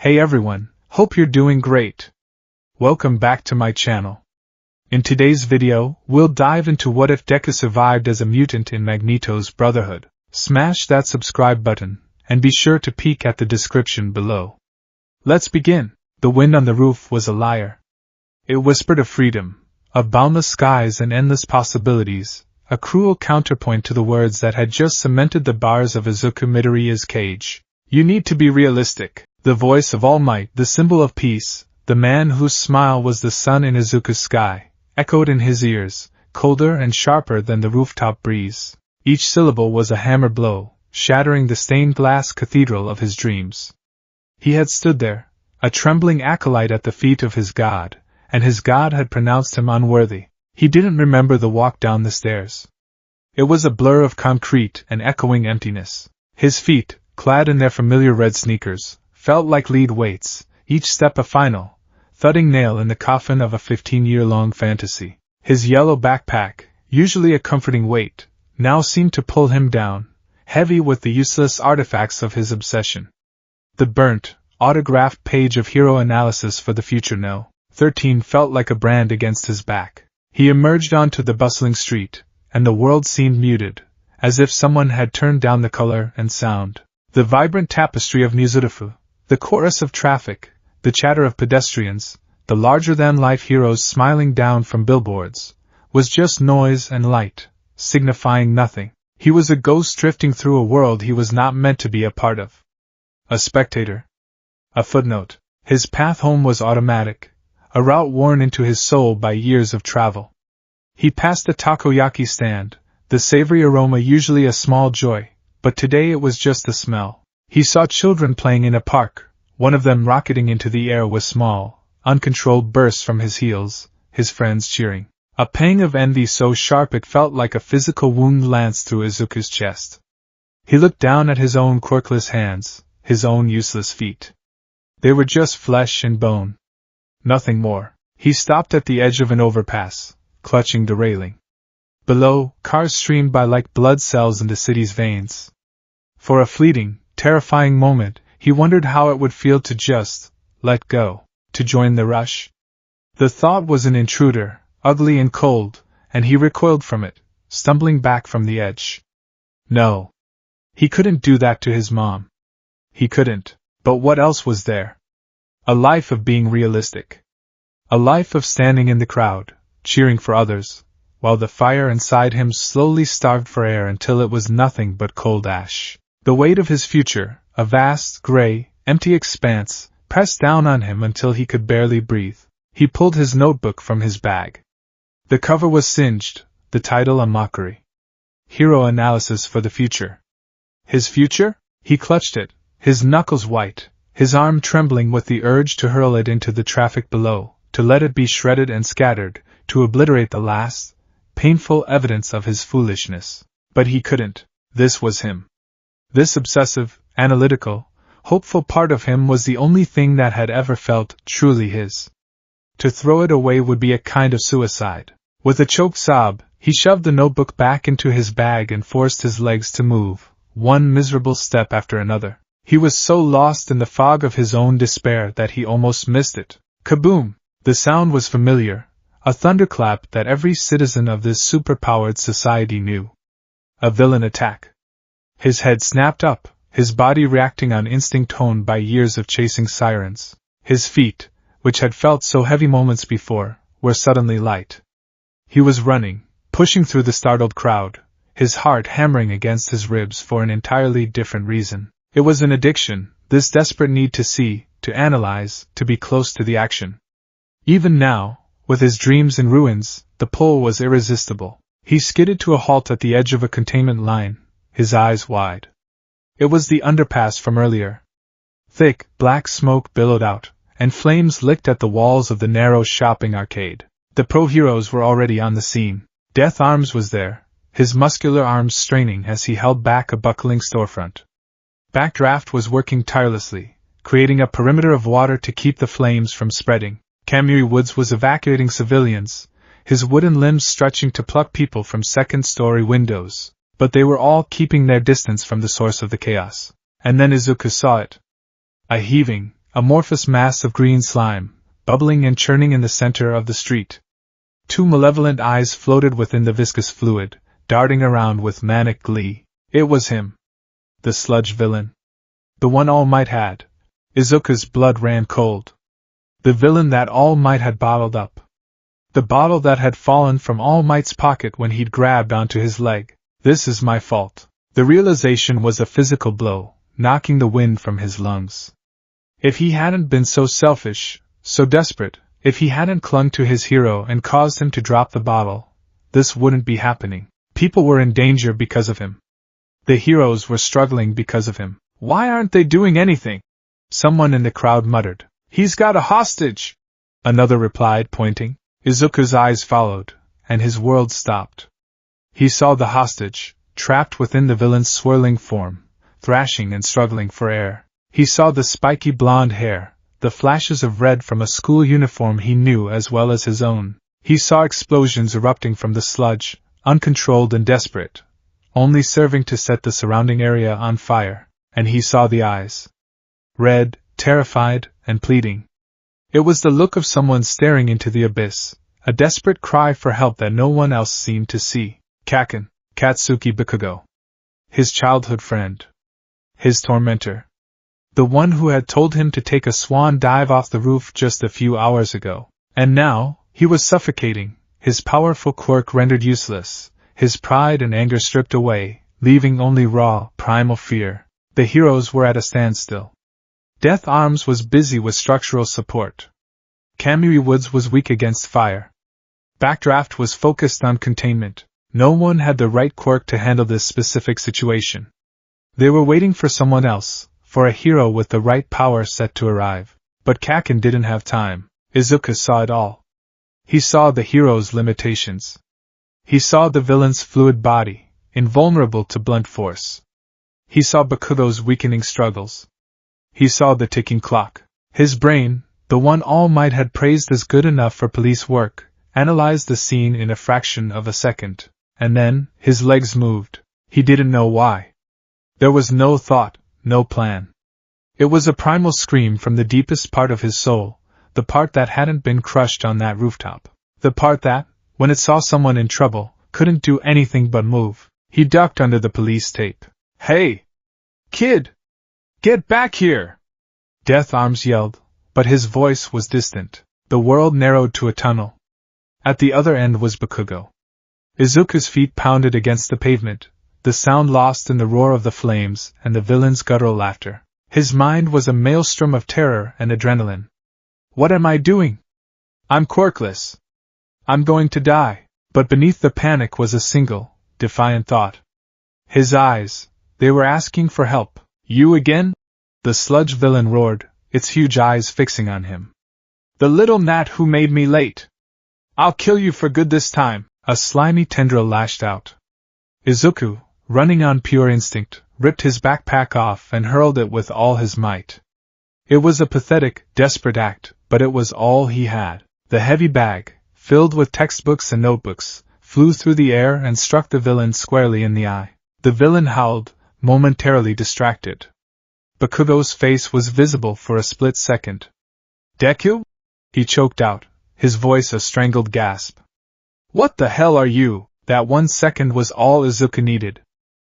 Hey everyone, hope you're doing great. Welcome back to my channel. In today's video, we'll dive into what if Deku survived as a mutant in Magneto's Brotherhood. Smash that subscribe button, and be sure to peek at the description below. Let's begin. The wind on the roof was a liar. It whispered of freedom, of boundless skies and endless possibilities, a cruel counterpoint to the words that had just cemented the bars of Izuku Midoriya's cage. You need to be realistic. The voice of All Might, the symbol of peace, the man whose smile was the sun in Izuku's sky, echoed in his ears, colder and sharper than the rooftop breeze. Each syllable was a hammer blow, shattering the stained glass cathedral of his dreams. He had stood there, a trembling acolyte at the feet of his god, and his god had pronounced him unworthy. He didn't remember the walk down the stairs. It was a blur of concrete and echoing emptiness. His feet, clad in their familiar red sneakers, felt like lead weights, each step a final, thudding nail in the coffin of a 15-year-long fantasy. His yellow backpack, usually a comforting weight, now seemed to pull him down, heavy with the useless artifacts of his obsession. The burnt, autographed page of Hero Analysis for the Future No. 13 felt like a brand against his back. He emerged onto the bustling street, and the world seemed muted, as if someone had turned down the color and sound. The vibrant tapestry of Nizurufu, the chorus of traffic, the chatter of pedestrians, the larger-than-life heroes smiling down from billboards, was just noise and light, signifying nothing. He was a ghost drifting through a world he was not meant to be a part of. A spectator. A footnote. His path home was automatic, a route worn into his soul by years of travel. He passed the takoyaki stand, the savory aroma usually a small joy, but today it was just the smell. He saw children playing in a park, one of them rocketing into the air with small, uncontrolled bursts from his heels, his friends cheering. A pang of envy so sharp it felt like a physical wound lanced through Izuku's chest. He looked down at his own quirkless hands, his own useless feet. They were just flesh and bone. Nothing more. He stopped at the edge of an overpass, clutching the railing. Below, cars streamed by like blood cells in the city's veins. For a fleeting, terrifying moment, he wondered how it would feel to just let go, to join the rush. The thought was an intruder, ugly and cold, and he recoiled from it, stumbling back from the edge. No. He couldn't do that to his mom. He couldn't. But what else was there? A life of being realistic. A life of standing in the crowd, cheering for others, while the fire inside him slowly starved for air until it was nothing but cold ash. The weight of his future, a vast, gray, empty expanse, pressed down on him until he could barely breathe. He pulled his notebook from his bag. The cover was singed, the title a mockery. Hero Analysis for the Future. His future? He clutched it, his knuckles white, his arm trembling with the urge to hurl it into the traffic below, to let it be shredded and scattered, to obliterate the last, painful evidence of his foolishness. But he couldn't. This was him. This obsessive, analytical, hopeful part of him was the only thing that had ever felt truly his. To throw it away would be a kind of suicide. With a choked sob, he shoved the notebook back into his bag and forced his legs to move, one miserable step after another. He was so lost in the fog of his own despair that he almost missed it. Kaboom! The sound was familiar, a thunderclap that every citizen of this superpowered society knew. A villain attack. His head snapped up, his body reacting on instinct honed by years of chasing sirens. His feet, which had felt so heavy moments before, were suddenly light. He was running, pushing through the startled crowd, his heart hammering against his ribs for an entirely different reason. It was an addiction, this desperate need to see, to analyze, to be close to the action. Even now, with his dreams in ruins, the pull was irresistible. He skidded to a halt at the edge of a containment line, his eyes wide. It was the underpass from earlier. Thick, black smoke billowed out, and flames licked at the walls of the narrow shopping arcade. The pro-heroes were already on the scene. Death Arms was there, his muscular arms straining as he held back a buckling storefront. Backdraft was working tirelessly, creating a perimeter of water to keep the flames from spreading. Kamui Woods was evacuating civilians, his wooden limbs stretching to pluck people from second-story windows, but they were all keeping their distance from the source of the chaos. And then Izuku saw it. A heaving, amorphous mass of green slime, bubbling and churning in the center of the street. Two malevolent eyes floated within the viscous fluid, darting around with manic glee. It was him. The sludge villain. The one All Might had. Izuku's blood ran cold. The villain that All Might had bottled up. The bottle that had fallen from All Might's pocket when he'd grabbed onto his leg. This is my fault. The realization was a physical blow, knocking the wind from his lungs. If he hadn't been so selfish, so desperate, if he hadn't clung to his hero and caused him to drop the bottle, this wouldn't be happening. People were in danger because of him. The heroes were struggling because of him. Why aren't they doing anything? Someone in the crowd muttered. He's got a hostage! Another replied, pointing. Izuku's eyes followed, and his world stopped. He saw the hostage, trapped within the villain's swirling form, thrashing and struggling for air. He saw the spiky blonde hair, the flashes of red from a school uniform he knew as well as his own. He saw explosions erupting from the sludge, uncontrolled and desperate, only serving to set the surrounding area on fire. And he saw the eyes. Red, terrified, and pleading. It was the look of someone staring into the abyss, a desperate cry for help that no one else seemed to see. Kaken, Katsuki Bakugo. His childhood friend. His tormentor. The one who had told him to take a swan dive off the roof just a few hours ago. And now, he was suffocating, his powerful quirk rendered useless, his pride and anger stripped away, leaving only raw, primal fear. The heroes were at a standstill. Death Arms was busy with structural support. Kamui Woods was weak against fire. Backdraft was focused on containment. No one had the right quirk to handle this specific situation. They were waiting for someone else, for a hero with the right power set to arrive. But Kaken didn't have time. Izuku saw it all. He saw the hero's limitations. He saw the villain's fluid body, invulnerable to blunt force. He saw Bakugo's weakening struggles. He saw the ticking clock. His brain, the one All Might had praised as good enough for police work, analyzed the scene in a fraction of a second. And then, his legs moved. He didn't know why. There was no thought, no plan. It was a primal scream from the deepest part of his soul, the part that hadn't been crushed on that rooftop. The part that, when it saw someone in trouble, couldn't do anything but move. He ducked under the police tape. Hey! Kid! Get back here! Death Arms yelled, but his voice was distant. The world narrowed to a tunnel. At the other end was Bakugo. Izuku's feet pounded against the pavement, the sound lost in the roar of the flames and the villain's guttural laughter. His mind was a maelstrom of terror and adrenaline. What am I doing? I'm quirkless. I'm going to die. But beneath the panic was a single, defiant thought. His eyes, they were asking for help. You again? The sludge villain roared, its huge eyes fixing on him. The little gnat who made me late. I'll kill you for good this time. A slimy tendril lashed out. Izuku, running on pure instinct, ripped his backpack off and hurled it with all his might. It was a pathetic, desperate act, but it was all he had. The heavy bag, filled with textbooks and notebooks, flew through the air and struck the villain squarely in the eye. The villain howled, momentarily distracted. Bakugo's face was visible for a split second. Deku? He choked out, his voice a strangled gasp. What the hell are you? That 1 second was all Izuku needed.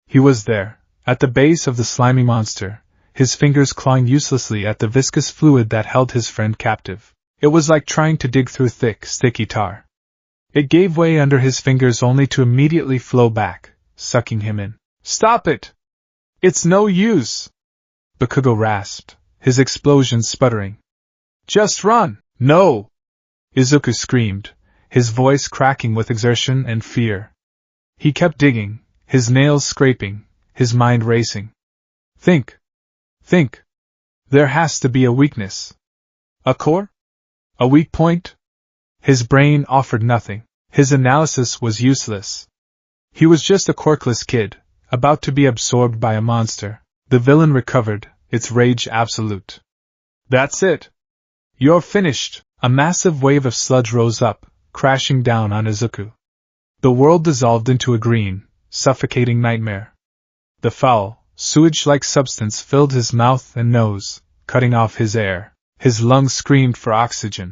He was there, at the base of the slimy monster, his fingers clawing uselessly at the viscous fluid that held his friend captive. It was like trying to dig through thick, sticky tar. It gave way under his fingers only to immediately flow back, sucking him in. Stop it! It's no use! Bakugo rasped, his explosion sputtering. Just run! No! Izuku screamed, his voice cracking with exertion and fear. He kept digging, his nails scraping, his mind racing. Think! Think! There has to be a weakness. A core? A weak point? His brain offered nothing. His analysis was useless. He was just a quirkless kid, about to be absorbed by a monster. The villain recovered, its rage absolute. That's it! You're finished! A massive wave of sludge rose up, crashing down on Izuku. The world dissolved into a green, suffocating nightmare. The foul, sewage-like substance filled his mouth and nose, cutting off his air. His lungs screamed for oxygen.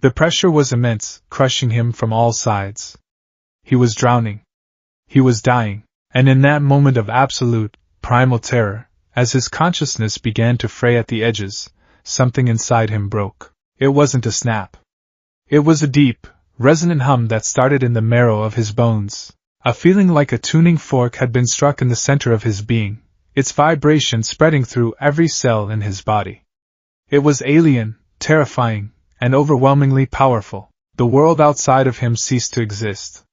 The pressure was immense, crushing him from all sides. He was drowning. He was dying. And in that moment of absolute, primal terror, as his consciousness began to fray at the edges, something inside him broke. It wasn't a snap. It was a deep, resonant hum that started in the marrow of his bones. A feeling like a tuning fork had been struck in the center of his being, its vibration spreading through every cell in his body. It was alien, terrifying, and overwhelmingly powerful. The world outside of him ceased to exist.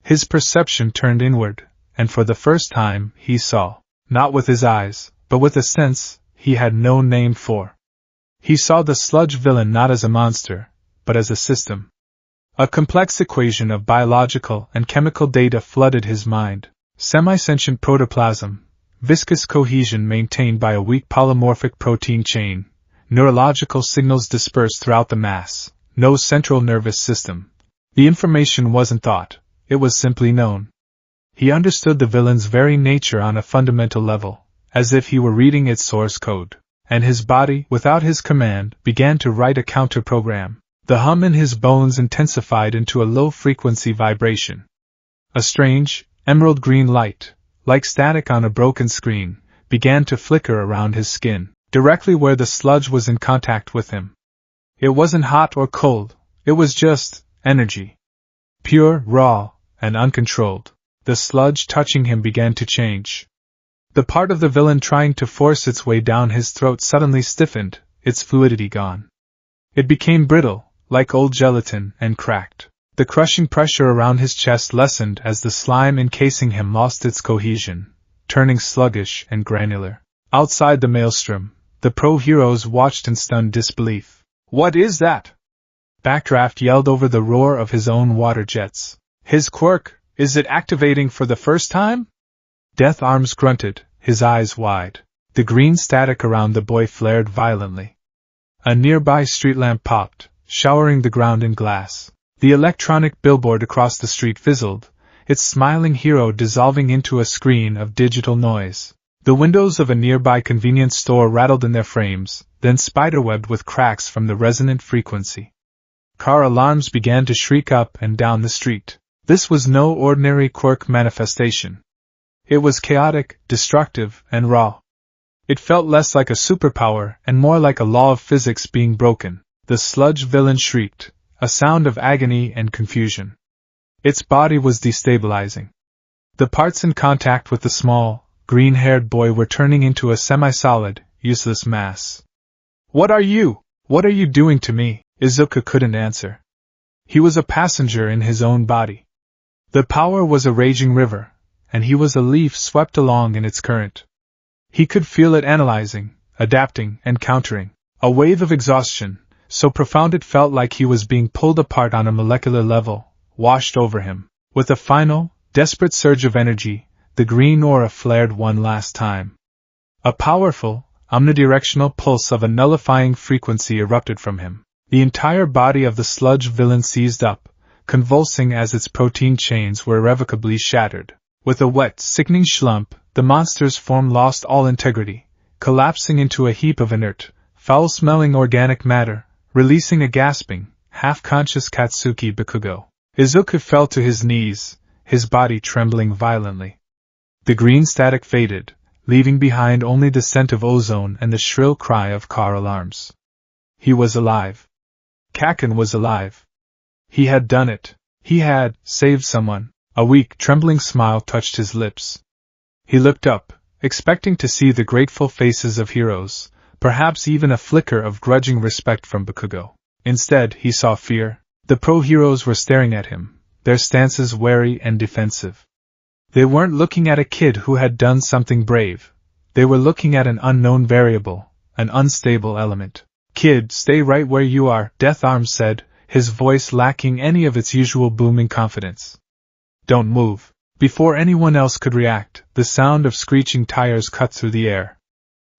His perception turned inward, and for the first time he saw, not with his eyes, but with a sense he had no name for. He saw the sludge villain not as a monster, but as a system. A complex equation of biological and chemical data flooded his mind. Semi-sentient protoplasm, viscous cohesion maintained by a weak polymorphic protein chain, neurological signals dispersed throughout the mass, no central nervous system. The information wasn't thought, it was simply known. He understood the villain's very nature on a fundamental level, as if he were reading its source code, and his body, without his command, began to write a counter-program. The hum in his bones intensified into a low-frequency vibration. A strange, emerald green light, like static on a broken screen, began to flicker around his skin, directly where the sludge was in contact with him. It wasn't hot or cold, it was just energy. Pure, raw, and uncontrolled. The sludge touching him began to change. The part of the villain trying to force its way down his throat suddenly stiffened, its fluidity gone. It became brittle, like old gelatin, and cracked. The crushing pressure around his chest lessened as the slime encasing him lost its cohesion, turning sluggish and granular. Outside the maelstrom, the pro-heroes watched in stunned disbelief. "What is that?" Backdraft yelled over the roar of his own water jets. "His quirk, is it activating for the first time?" Death Arms grunted, his eyes wide. The green static around the boy flared violently. A nearby street lamp popped, showering the ground in glass. The electronic billboard across the street fizzled, its smiling hero dissolving into a screen of digital noise. The windows of a nearby convenience store rattled in their frames, then spiderwebbed with cracks from the resonant frequency. Car alarms began to shriek up and down the street. This was no ordinary quirk manifestation. It was chaotic, destructive, and raw. It felt less like a superpower and more like a law of physics being broken. The sludge villain shrieked, a sound of agony and confusion. Its body was destabilizing. The parts in contact with the small, green-haired boy were turning into a semi-solid, useless mass. "What are you? What are you doing to me?" Izuku couldn't answer. He was a passenger in his own body. The power was a raging river, and he was a leaf swept along in its current. He could feel it analyzing, adapting, and countering. A wave of exhaustion, so profound it felt like he was being pulled apart on a molecular level, washed over him. With a final, desperate surge of energy, the green aura flared one last time. A powerful, omnidirectional pulse of a nullifying frequency erupted from him. The entire body of the sludge villain seized up, convulsing as its protein chains were irrevocably shattered. With a wet, sickening slump, the monster's form lost all integrity, collapsing into a heap of inert, foul-smelling organic matter, releasing a gasping, half-conscious Katsuki Bakugo. Izuku fell to his knees, his body trembling violently. The green static faded, leaving behind only the scent of ozone and the shrill cry of car alarms. He was alive. Kaken was alive. He had done it. He had saved someone. A weak, trembling smile touched his lips. He looked up, expecting to see the grateful faces of heroes, perhaps even a flicker of grudging respect from Bakugo. Instead, he saw fear. The pro-heroes were staring at him, their stances wary and defensive. They weren't looking at a kid who had done something brave. They were looking at an unknown variable, an unstable element. "Kid, stay right where you are," Death Arms said, his voice lacking any of its usual booming confidence. "Don't move." Before anyone else could react, the sound of screeching tires cut through the air.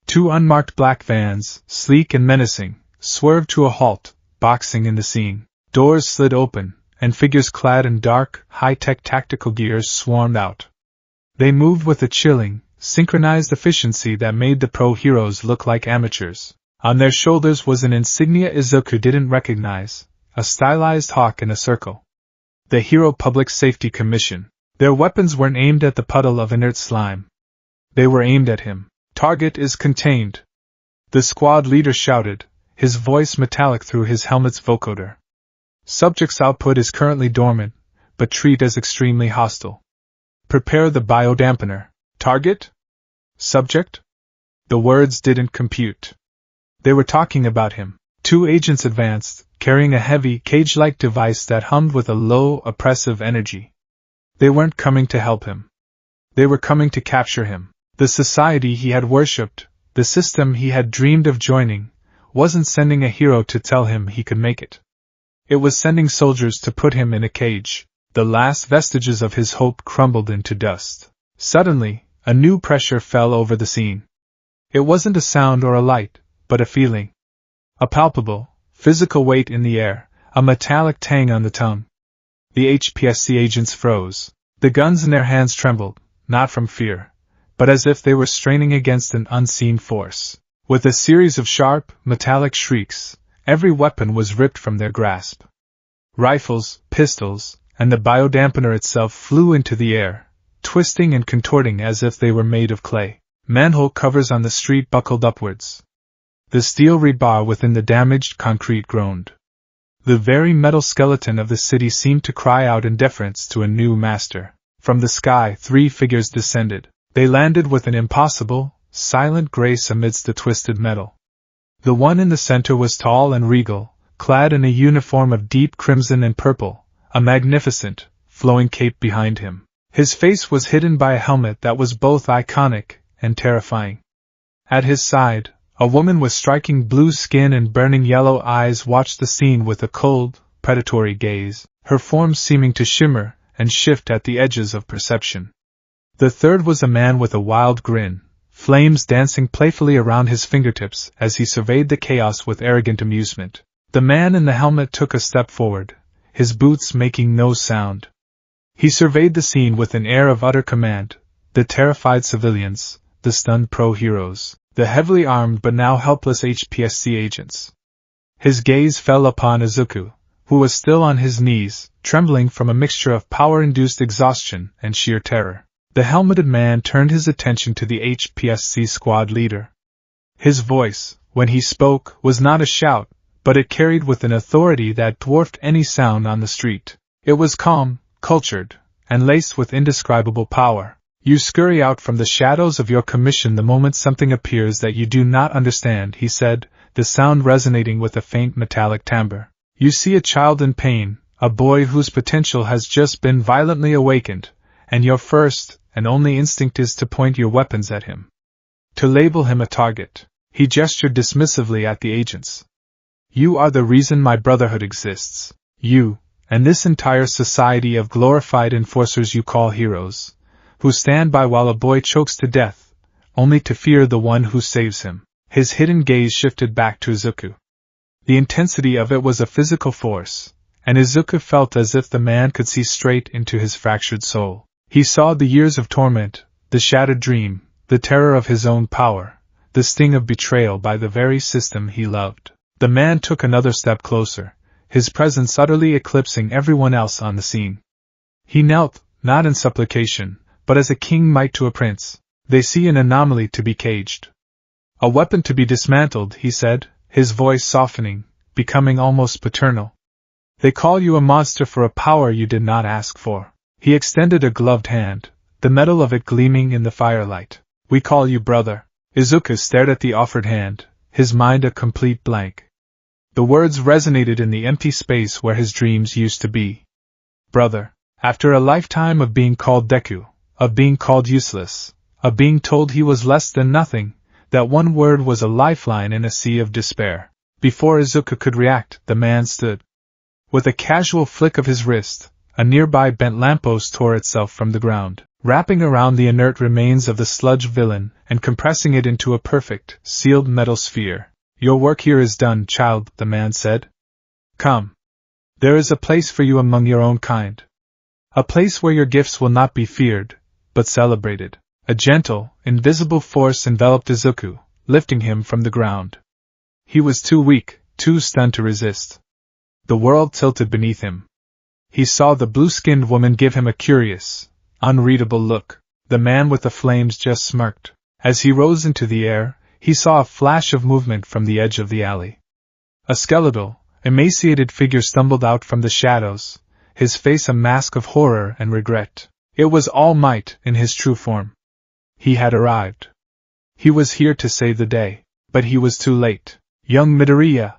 Two unmarked black vans, sleek and menacing, swerved to a halt, boxing in the scene. Doors slid open, and figures clad in dark, high-tech tactical gears swarmed out. They moved with a chilling, synchronized efficiency that made the pro-heroes look like amateurs. On their shoulders was an insignia Izuku didn't recognize, a stylized hawk in a circle. The Hero Public Safety Commission. Their weapons weren't aimed at the puddle of inert slime. They were aimed at him. Target is contained. The squad leader shouted, his voice metallic through his helmet's vocoder. Subject's output is currently dormant, but treat as extremely hostile. Prepare the biodampener. Target? Subject? The words didn't compute. They were talking about him. Two agents advanced, carrying a heavy, cage-like device that hummed with a low, oppressive energy. They weren't coming to help him. They were coming to capture him. The society he had worshipped, the system he had dreamed of joining, wasn't sending a hero to tell him he could make it. It was sending soldiers to put him in a cage. The last vestiges of his hope crumbled into dust. Suddenly, a new pressure fell over the scene. It wasn't a sound or a light, but a feeling. A palpable, physical weight in the air, a metallic tang on the tongue. The HPSC agents froze. The guns in their hands trembled, not from fear, but as if they were straining against an unseen force. With a series of sharp, metallic shrieks, every weapon was ripped from their grasp. Rifles, pistols, and the biodampener itself flew into the air, twisting and contorting as if they were made of clay. Manhole covers on the street buckled upwards. The steel rebar within the damaged concrete groaned. The very metal skeleton of the city seemed to cry out in deference to a new master. From the sky, 3 figures descended. They landed with an impossible, silent grace amidst the twisted metal. The one in the center was tall and regal, clad in a uniform of deep crimson and purple, a magnificent, flowing cape behind him. His face was hidden by a helmet that was both iconic and terrifying. At his side, a woman with striking blue skin and burning yellow eyes watched the scene with a cold, predatory gaze, her form seeming to shimmer and shift at the edges of perception. The third was a man with a wild grin, flames dancing playfully around his fingertips as he surveyed the chaos with arrogant amusement. The man in the helmet took a step forward, his boots making no sound. He surveyed the scene with an air of utter command, the terrified civilians, the stunned pro-heroes, the heavily armed but now helpless HPSC agents. His gaze fell upon Izuku, who was still on his knees, trembling from a mixture of power-induced exhaustion and sheer terror. The helmeted man turned his attention to the HPSC squad leader. His voice, when he spoke, was not a shout, but it carried with an authority that dwarfed any sound on the street. It was calm, cultured, and laced with indescribable power. You scurry out from the shadows of your commission the moment something appears that you do not understand, he said, the sound resonating with a faint metallic timbre. You see a child in pain, a boy whose potential has just been violently awakened, and your first and only instinct is to point your weapons at him. To label him a target. He gestured dismissively at the agents. You are the reason my Brotherhood exists. You, and this entire society of glorified enforcers you call heroes, who stand by while a boy chokes to death, only to fear the one who saves him. His hidden gaze shifted back to Izuku. The intensity of it was a physical force, and Izuku felt as if the man could see straight into his fractured soul. He saw the years of torment, the shattered dream, the terror of his own power, the sting of betrayal by the very system he loved. The man took another step closer, his presence utterly eclipsing everyone else on the scene. He knelt, not in supplication, but as a king might to a prince. They see an anomaly to be caged. A weapon to be dismantled, he said, his voice softening, becoming almost paternal. They call you a monster for a power you did not ask for. He extended a gloved hand, the metal of it gleaming in the firelight. We call you brother. Izuku stared at the offered hand, his mind a complete blank. The words resonated in the empty space where his dreams used to be. Brother. After a lifetime of being called Deku, of being called useless, of being told he was less than nothing, that one word was a lifeline in a sea of despair. Before Izuku could react, the man stood. With a casual flick of his wrist, a nearby bent lamppost tore itself from the ground, wrapping around the inert remains of the sludge villain and compressing it into a perfect, sealed metal sphere. Your work here is done, child, the man said. Come. There is a place for you among your own kind. A place where your gifts will not be feared, but celebrated. A gentle, invisible force enveloped Izuku, lifting him from the ground. He was too weak, too stunned to resist. The world tilted beneath him. He saw the blue-skinned woman give him a curious, unreadable look. The man with the flames just smirked. As he rose into the air, he saw a flash of movement from the edge of the alley. A skeletal, emaciated figure stumbled out from the shadows, his face a mask of horror and regret. It was All Might in his true form. He had arrived. He was here to save the day, but he was too late. Young Midoriya!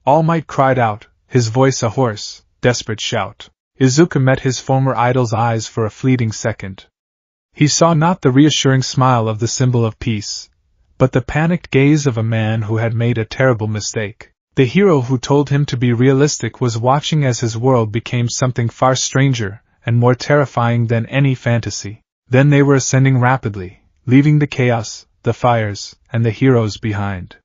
All Might cried out, his voice a hoarse, desperate shout. Izuku met his former idol's eyes for a fleeting second. He saw not the reassuring smile of the symbol of peace, but the panicked gaze of a man who had made a terrible mistake. The hero who told him to be realistic was watching as his world became something far stranger and more terrifying than any fantasy. Then they were ascending rapidly, leaving the chaos, the fires, and the heroes behind.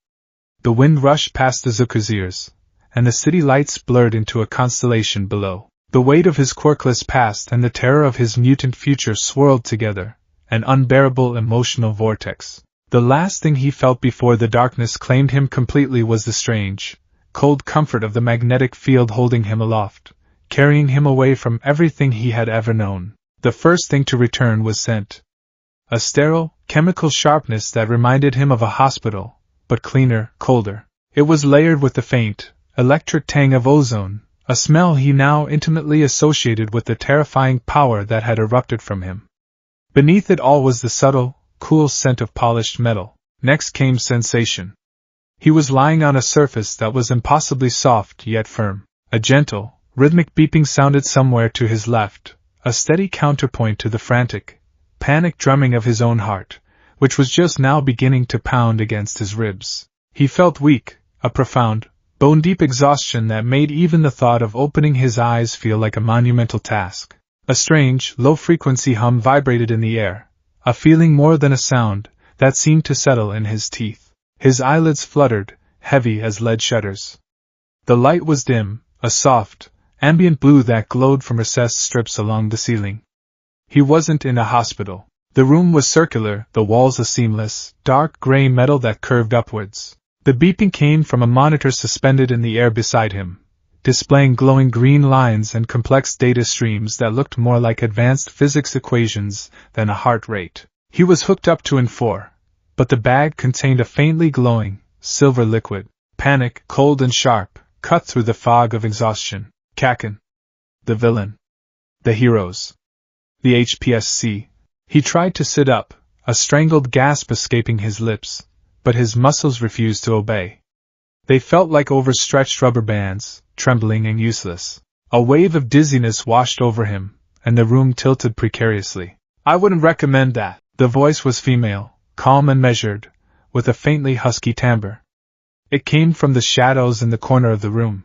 The wind rushed past Izuku's ears, and the city lights blurred into a constellation below. The weight of his quirkless past and the terror of his mutant future swirled together, an unbearable emotional vortex. The last thing he felt before the darkness claimed him completely was the strange, cold comfort of the magnetic field holding him aloft, carrying him away from everything he had ever known. The first thing to return was scent. A sterile, chemical sharpness that reminded him of a hospital, but cleaner, colder. It was layered with the faint, electric tang of ozone, a smell he now intimately associated with the terrifying power that had erupted from him. Beneath it all was the subtle, cool scent of polished metal. Next came sensation. He was lying on a surface that was impossibly soft yet firm. A gentle, rhythmic beeping sounded somewhere to his left, a steady counterpoint to the frantic, panic drumming of his own heart, which was just now beginning to pound against his ribs. He felt weak, a profound, bone-deep exhaustion that made even the thought of opening his eyes feel like a monumental task. A strange, low-frequency hum vibrated in the air, a feeling more than a sound, that seemed to settle in his teeth. His eyelids fluttered, heavy as lead shutters. The light was dim, a soft, ambient blue that glowed from recessed strips along the ceiling. He wasn't in a hospital. The room was circular, the walls a seamless, dark gray metal that curved upwards. The beeping came from a monitor suspended in the air beside him, displaying glowing green lines and complex data streams that looked more like advanced physics equations than a heart rate. He was hooked up to IN-4, but the bag contained a faintly glowing, silver liquid. Panic, cold and sharp, cut through the fog of exhaustion. Kaken. The villain. The heroes. The HPSC. He tried to sit up, a strangled gasp escaping his lips, but his muscles refused to obey. They felt like overstretched rubber bands, trembling and useless. A wave of dizziness washed over him, and the room tilted precariously. I wouldn't recommend that. The voice was female, calm and measured, with a faintly husky timbre. It came from the shadows in the corner of the room.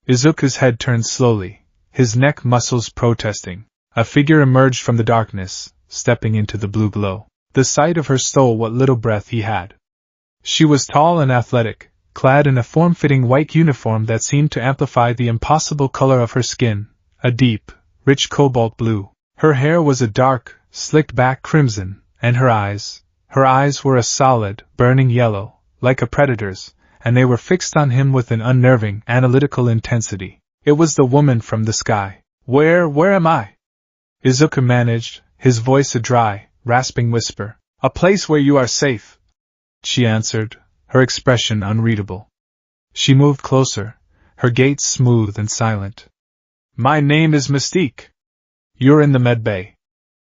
Izuku's head turned slowly, his neck muscles protesting. A figure emerged from the darkness, stepping into the blue glow. The sight of her stole what little breath he had. She was tall and athletic, clad in a form-fitting white uniform that seemed to amplify the impossible color of her skin, a deep, rich cobalt blue. Her hair was a dark, slicked-back crimson, and her eyes were a solid, burning yellow, like a predator's, and they were fixed on him with an unnerving, analytical intensity. It was the woman from the sky. Where am I? Izuku managed, his voice a dry, rasping whisper. A place where you are safe, she answered, her expression unreadable. She moved closer, her gait smooth and silent. My name is Mystique. You're in the medbay.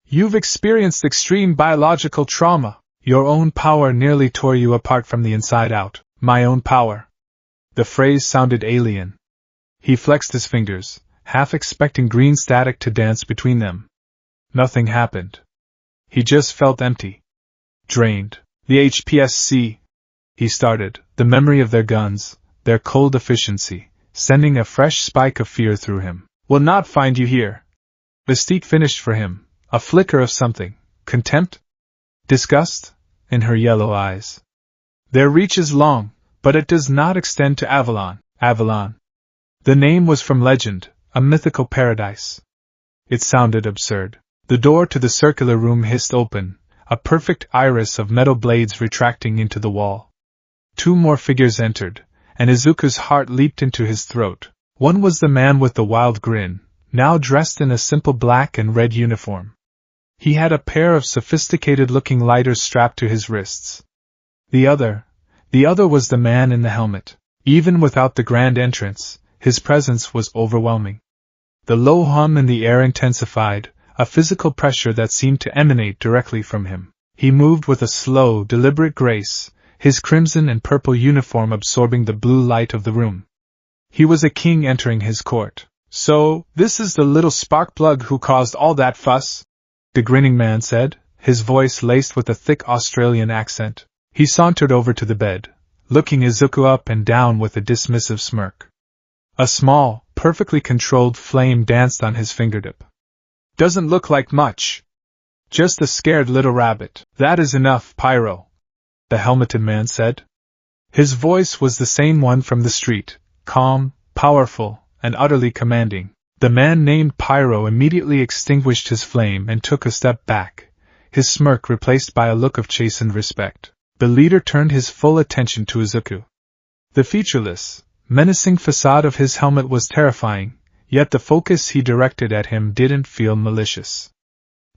You've experienced extreme biological trauma. Your own power nearly tore you apart from the inside out. My own power. The phrase sounded alien. He flexed his fingers, half expecting green static to dance between them. Nothing happened. He just felt empty. Drained. The HPSC, he started, the memory of their guns, their cold efficiency, sending a fresh spike of fear through him. Will not find you here. Mystique finished for him, a flicker of something, contempt? Disgust? In her yellow eyes. Their reach is long, but it does not extend to Avalon. Avalon. The name was from legend, a mythical paradise. It sounded absurd. The door to the circular room hissed open, a perfect iris of metal blades retracting into the wall. 2 more figures entered, and Izuku's heart leaped into his throat. One was the man with the wild grin, now dressed in a simple black and red uniform. He had a pair of sophisticated-looking lighters strapped to his wrists. The other was the man in the helmet. Even without the grand entrance, his presence was overwhelming. The low hum in the air intensified, a physical pressure that seemed to emanate directly from him. He moved with a slow, deliberate grace, his crimson and purple uniform absorbing the blue light of the room. He was a king entering his court. "So, this is the little sparkplug who caused all that fuss?" the grinning man said, his voice laced with a thick Australian accent. He sauntered over to the bed, looking Izuku up and down with a dismissive smirk. A small, perfectly controlled flame danced on his fingertip. "Doesn't look like much. Just a scared little rabbit." "That is enough, Pyro," the helmeted man said. His voice was the same one from the street, calm, powerful, and utterly commanding. The man named Pyro immediately extinguished his flame and took a step back, his smirk replaced by a look of chastened respect. The leader turned his full attention to Izuku. The featureless, menacing facade of his helmet was terrifying, yet the focus he directed at him didn't feel malicious.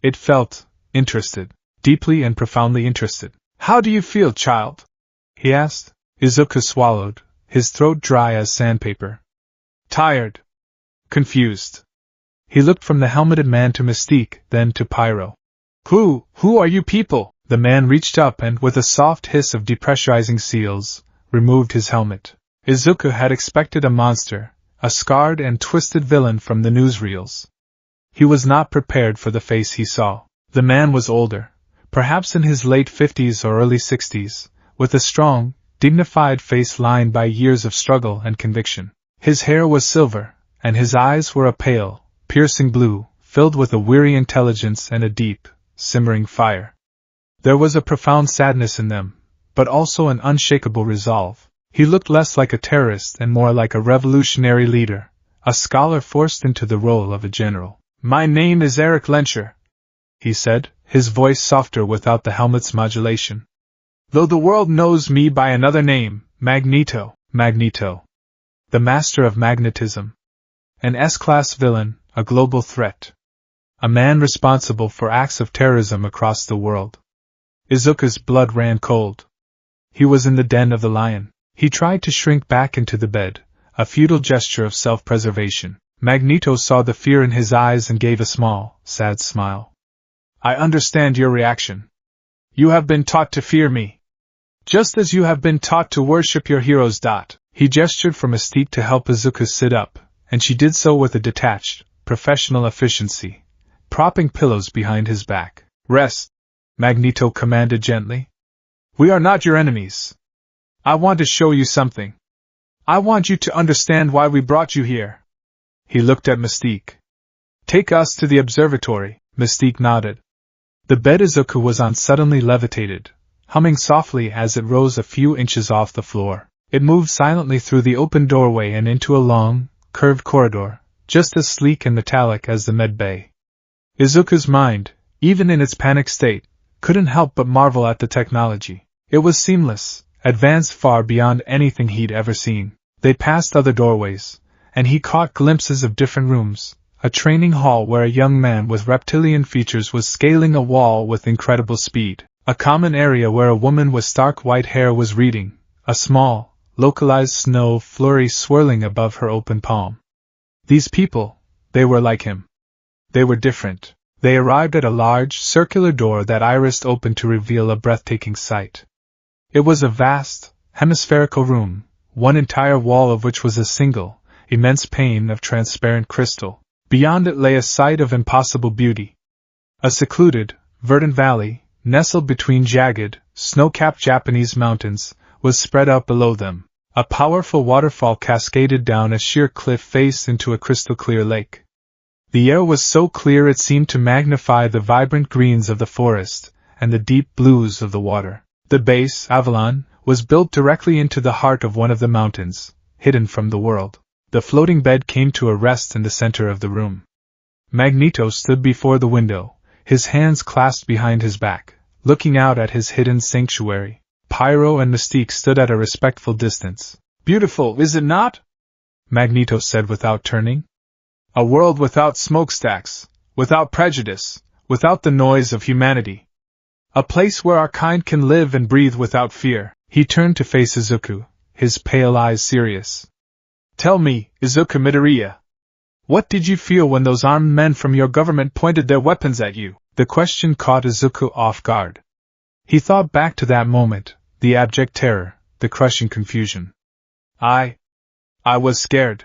It felt interested, deeply and profoundly interested. "How do you feel, child?" he asked. Izuku swallowed, his throat dry as sandpaper. "Tired. Confused." He looked from the helmeted man to Mystique, then to Pyro. Who are you people?" The man reached up and, with a soft hiss of depressurizing seals, removed his helmet. Izuku had expected a monster, a scarred and twisted villain from the newsreels. He was not prepared for the face he saw. The man was older, perhaps in his late 50s or early 60s, with a strong, dignified face lined by years of struggle and conviction. His hair was silver, and his eyes were a pale, piercing blue, filled with a weary intelligence and a deep, simmering fire. There was a profound sadness in them, but also an unshakable resolve. He looked less like a terrorist and more like a revolutionary leader, a scholar forced into the role of a general. "My name is Eric Lencher," he said, his voice softer without the helmet's modulation. "Though the world knows me by another name, Magneto. Magneto. The master of magnetism. An S-class villain, a global threat. A man responsible for acts of terrorism across the world." Izuku's blood ran cold. He was in the den of the lion. He tried to shrink back into the bed, a futile gesture of self-preservation. Magneto saw the fear in his eyes and gave a small, sad smile. "I understand your reaction. You have been taught to fear me. Just as you have been taught to worship your heroes. He gestured for Mystique to help Izuku sit up, and she did so with a detached, professional efficiency, propping pillows behind his back. "Rest," Magneto commanded gently. "We are not your enemies. I want to show you something. I want you to understand why we brought you here." He looked at Mystique. "Take us to the observatory." Mystique nodded. The bed Izuku was on suddenly levitated, humming softly as it rose a few inches off the floor. It moved silently through the open doorway and into a long, curved corridor, just as sleek and metallic as the med bay. Izuku's mind, even in its panic state, couldn't help but marvel at the technology. It was seamless, advanced far beyond anything he'd ever seen. They passed other doorways, and he caught glimpses of different rooms, a training hall where a young man with reptilian features was scaling a wall with incredible speed, a common area where a woman with stark white hair was reading, a small, localized snow flurry swirling above her open palm. These people, they were like him. They were different. They arrived at a large, circular door that irised open to reveal a breathtaking sight. It was a vast, hemispherical room, one entire wall of which was a single, immense pane of transparent crystal. Beyond it lay a sight of impossible beauty. A secluded, verdant valley, nestled between jagged, snow-capped Japanese mountains, was spread out below them. A powerful waterfall cascaded down a sheer cliff face into a crystal-clear lake. The air was so clear it seemed to magnify the vibrant greens of the forest and the deep blues of the water. The base, Avalon, was built directly into the heart of one of the mountains, hidden from the world. The floating bed came to a rest in the center of the room. Magneto stood before the window, his hands clasped behind his back, looking out at his hidden sanctuary. Pyro and Mystique stood at a respectful distance. "Beautiful, is it not?" Magneto said without turning. "A world without smokestacks, without prejudice, without the noise of humanity. A place where our kind can live and breathe without fear." He turned to face Izuku, his pale eyes serious. "Tell me, Izuku Midoriya, what did you feel when those armed men from your government pointed their weapons at you?" The question caught Izuku off guard. He thought back to that moment, the abject terror, the crushing confusion. I was scared,"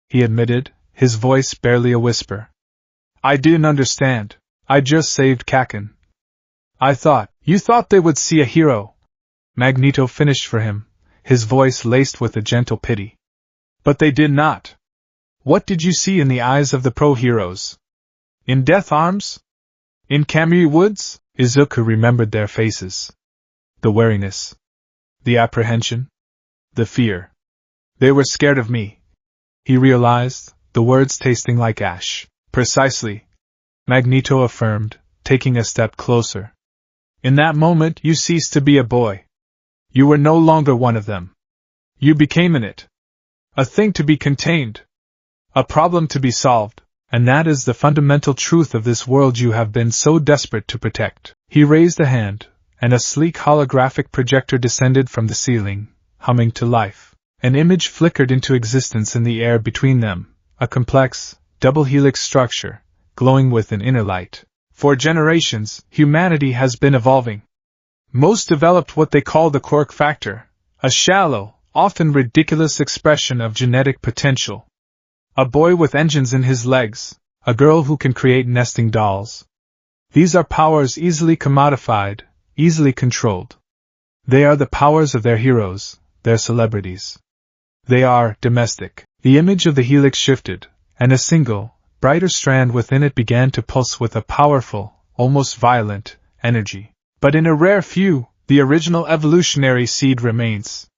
he admitted, his voice barely a whisper. "I didn't understand. I just saved Kaken. You thought they would see a hero," Magneto finished for him, his voice laced with a gentle pity. "But they did not. What did you see in the eyes of the pro-heroes? In Death Arms? In Kamui Woods?" Izuku remembered their faces. The wariness. The apprehension. The fear. "They were scared of me," he realized, the words tasting like ash. "Precisely," Magneto affirmed, taking a step closer. "In that moment you ceased to be a boy. You were no longer one of them. You became an it. A thing to be contained. A problem to be solved. And that is the fundamental truth of this world you have been so desperate to protect." He raised a hand, and a sleek holographic projector descended from the ceiling, humming to life. An image flickered into existence in the air between them, a complex, double helix structure, glowing with an inner light. "For generations, humanity has been evolving. Most developed what they call the quirk factor, a shallow, often ridiculous expression of genetic potential. A boy with engines in his legs, a girl who can create nesting dolls. These are powers easily commodified, easily controlled. They are the powers of their heroes, their celebrities. They are domestic." The image of the helix shifted, and a single, brighter strand within it began to pulse with a powerful, almost violent, energy. "But in a rare few, the original evolutionary seed remains.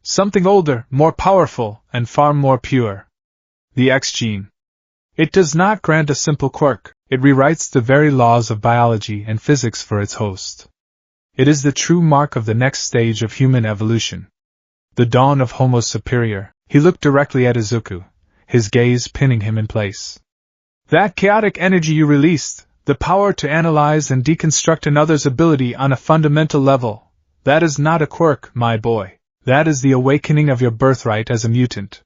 Something older, more powerful, and far more pure. The X gene. It does not grant a simple quirk, it rewrites the very laws of biology and physics for its host. It is the true mark of the next stage of human evolution. The dawn of Homo superior." He looked directly at Izuku, his gaze pinning him in place. "That chaotic energy you released, the power to analyze and deconstruct another's ability on a fundamental level, that is not a quirk, my boy. That is the awakening of your birthright as a mutant.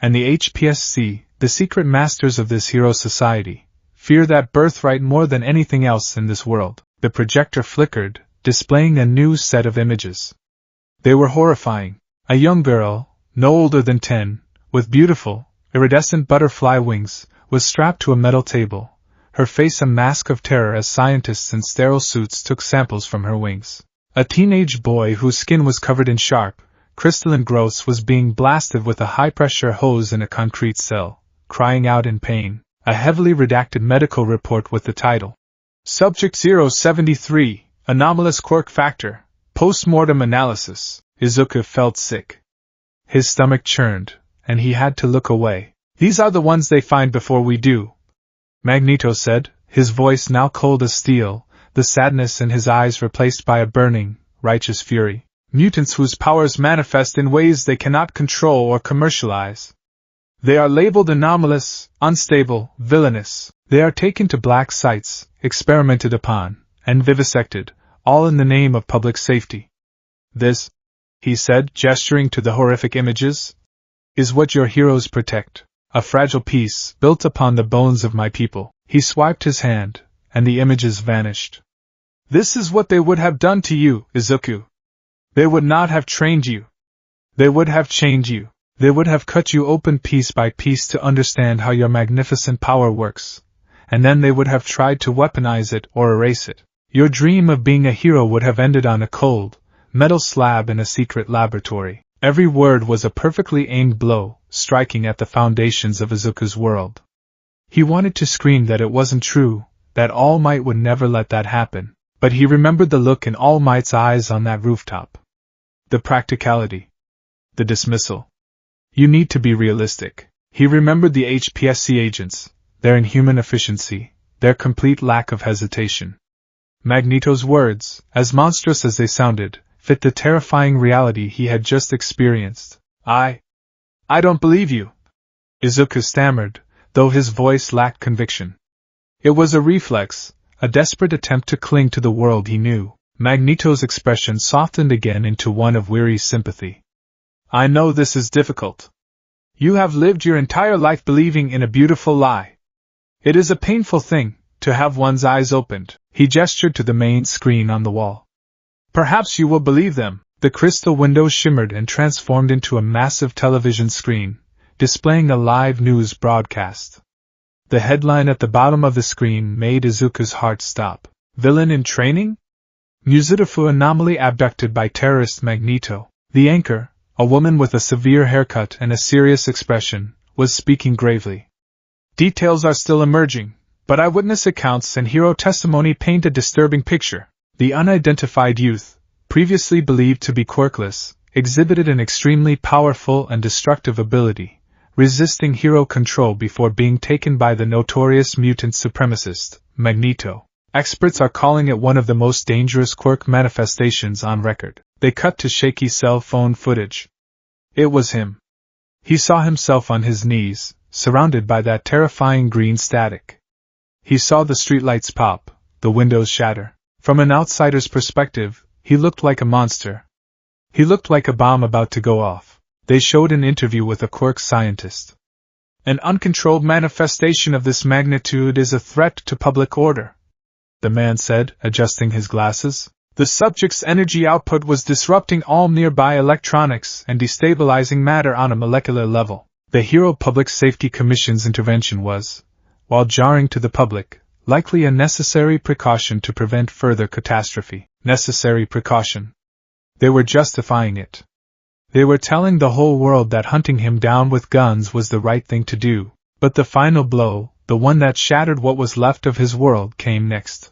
And the HPSC, the secret masters of this hero society, fear that birthright more than anything else in this world." The projector flickered, displaying a new set of images. They were horrifying. A young girl, no older than 10, with beautiful, iridescent butterfly wings, was strapped to a metal table, her face a mask of terror as scientists in sterile suits took samples from her wings. A teenage boy whose skin was covered in sharp, crystalline growths was being blasted with a high-pressure hose in a concrete cell, crying out in pain. A heavily redacted medical report with the title, "Subject 073, Anomalous Quirk Factor, Post-Mortem Analysis." Izuku felt sick. His stomach churned, and he had to look away. "These are the ones they find before we do," Magneto said, his voice now cold as steel, the sadness in his eyes replaced by a burning, righteous fury. "Mutants whose powers manifest in ways they cannot control or commercialize. They are labeled anomalous, unstable, villainous. They are taken to black sites, experimented upon, and vivisected, all in the name of public safety. This," he said, gesturing to the horrific images, "is what your heroes protect. A fragile piece built upon the bones of my people." He swiped his hand, and the images vanished. "This is what they would have done to you, Izuku. They would not have trained you. They would have chained you. They would have cut you open piece by piece to understand how your magnificent power works, and then they would have tried to weaponize it or erase it. Your dream of being a hero would have ended on a cold, metal slab in a secret laboratory." Every word was a perfectly aimed blow, striking at the foundations of Izuku's world. He wanted to scream that it wasn't true, that All Might would never let that happen, but he remembered the look in All Might's eyes on that rooftop. The practicality. The dismissal. "You need to be realistic." He remembered the HPSC agents, their inhuman efficiency, their complete lack of hesitation. Magneto's words, as monstrous as they sounded, fit the terrifying reality he had just experienced. I don't believe you," Izuku stammered, though his voice lacked conviction. It was a reflex, a desperate attempt to cling to the world he knew. Magneto's expression softened again into one of weary sympathy. "I know this is difficult. You have lived your entire life believing in a beautiful lie. It is a painful thing, to have one's eyes opened." He gestured to the main screen on the wall. "Perhaps you will believe them." The crystal window shimmered and transformed into a massive television screen, displaying a live news broadcast. The headline at the bottom of the screen made Izuku's heart stop. "Villain in training? Muzidafu anomaly abducted by terrorist Magneto." The anchor, a woman with a severe haircut and a serious expression, was speaking gravely. "Details are still emerging, but eyewitness accounts and hero testimony paint a disturbing picture. The unidentified youth, previously believed to be quirkless, exhibited an extremely powerful and destructive ability, resisting hero control before being taken by the notorious mutant supremacist, Magneto. Experts are calling it one of the most dangerous quirk manifestations on record." They cut to shaky cell phone footage. It was him. He saw himself on his knees, surrounded by that terrifying green static. He saw the streetlights pop, the windows shatter. From an outsider's perspective, he looked like a monster. He looked like a bomb about to go off. They showed an interview with a quirk scientist. "An uncontrolled manifestation of this magnitude is a threat to public order," the man said, adjusting his glasses. "The subject's energy output was disrupting all nearby electronics and destabilizing matter on a molecular level." The Hero Public Safety Commission's intervention was, while jarring to the public, likely a necessary precaution to prevent further catastrophe. Necessary precaution. They were justifying it. They were telling the whole world that hunting him down with guns was the right thing to do. But the final blow, the one that shattered what was left of his world, came next.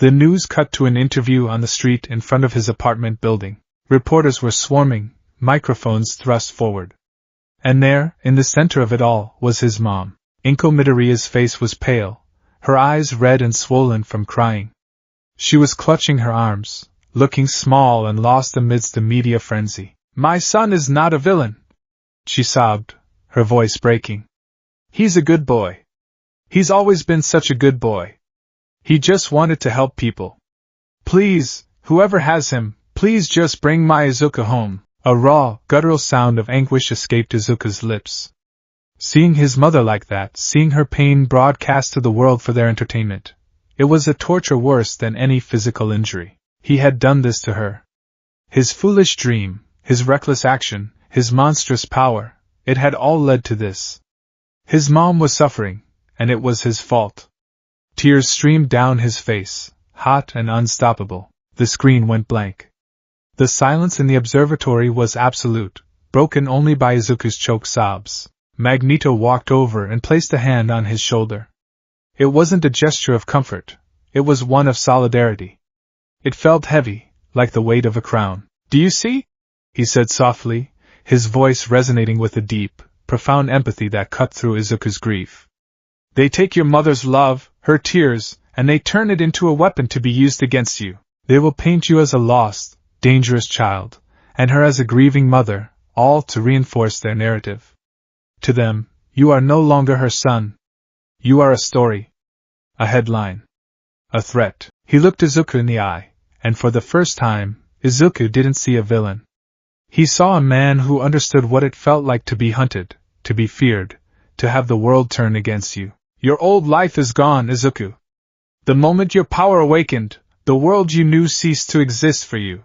The news cut to an interview on the street in front of his apartment building. Reporters were swarming, microphones thrust forward. And there, in the center of it all, was his mom. Inko Midoriya's face was pale, her eyes red and swollen from crying. She was clutching her arms, looking small and lost amidst the media frenzy. "My son is not a villain," she sobbed, her voice breaking. "He's a good boy. He's always been such a good boy. He just wanted to help people. Please, whoever has him, please just bring my Izuku home." A raw, guttural sound of anguish escaped Izuku's lips. Seeing his mother like that, seeing her pain broadcast to the world for their entertainment, it was a torture worse than any physical injury. He had done this to her. His foolish dream, his reckless action, his monstrous power, it had all led to this. His mom was suffering, and it was his fault. Tears streamed down his face, hot and unstoppable. The screen went blank. The silence in the observatory was absolute, broken only by Izuku's choked sobs. Magneto walked over and placed a hand on his shoulder. It wasn't a gesture of comfort, it was one of solidarity. It felt heavy, like the weight of a crown. "Do you see?" he said softly, his voice resonating with a deep, profound empathy that cut through Izuku's grief. "They take your mother's love, her tears, and they turn it into a weapon to be used against you. They will paint you as a lost, dangerous child, and her as a grieving mother, all to reinforce their narrative. To them, you are no longer her son. You are a story. A headline. A threat." He looked Izuku in the eye, and for the first time, Izuku didn't see a villain. He saw a man who understood what it felt like to be hunted, to be feared, to have the world turn against you. "Your old life is gone, Izuku. The moment your power awakened, the world you knew ceased to exist for you.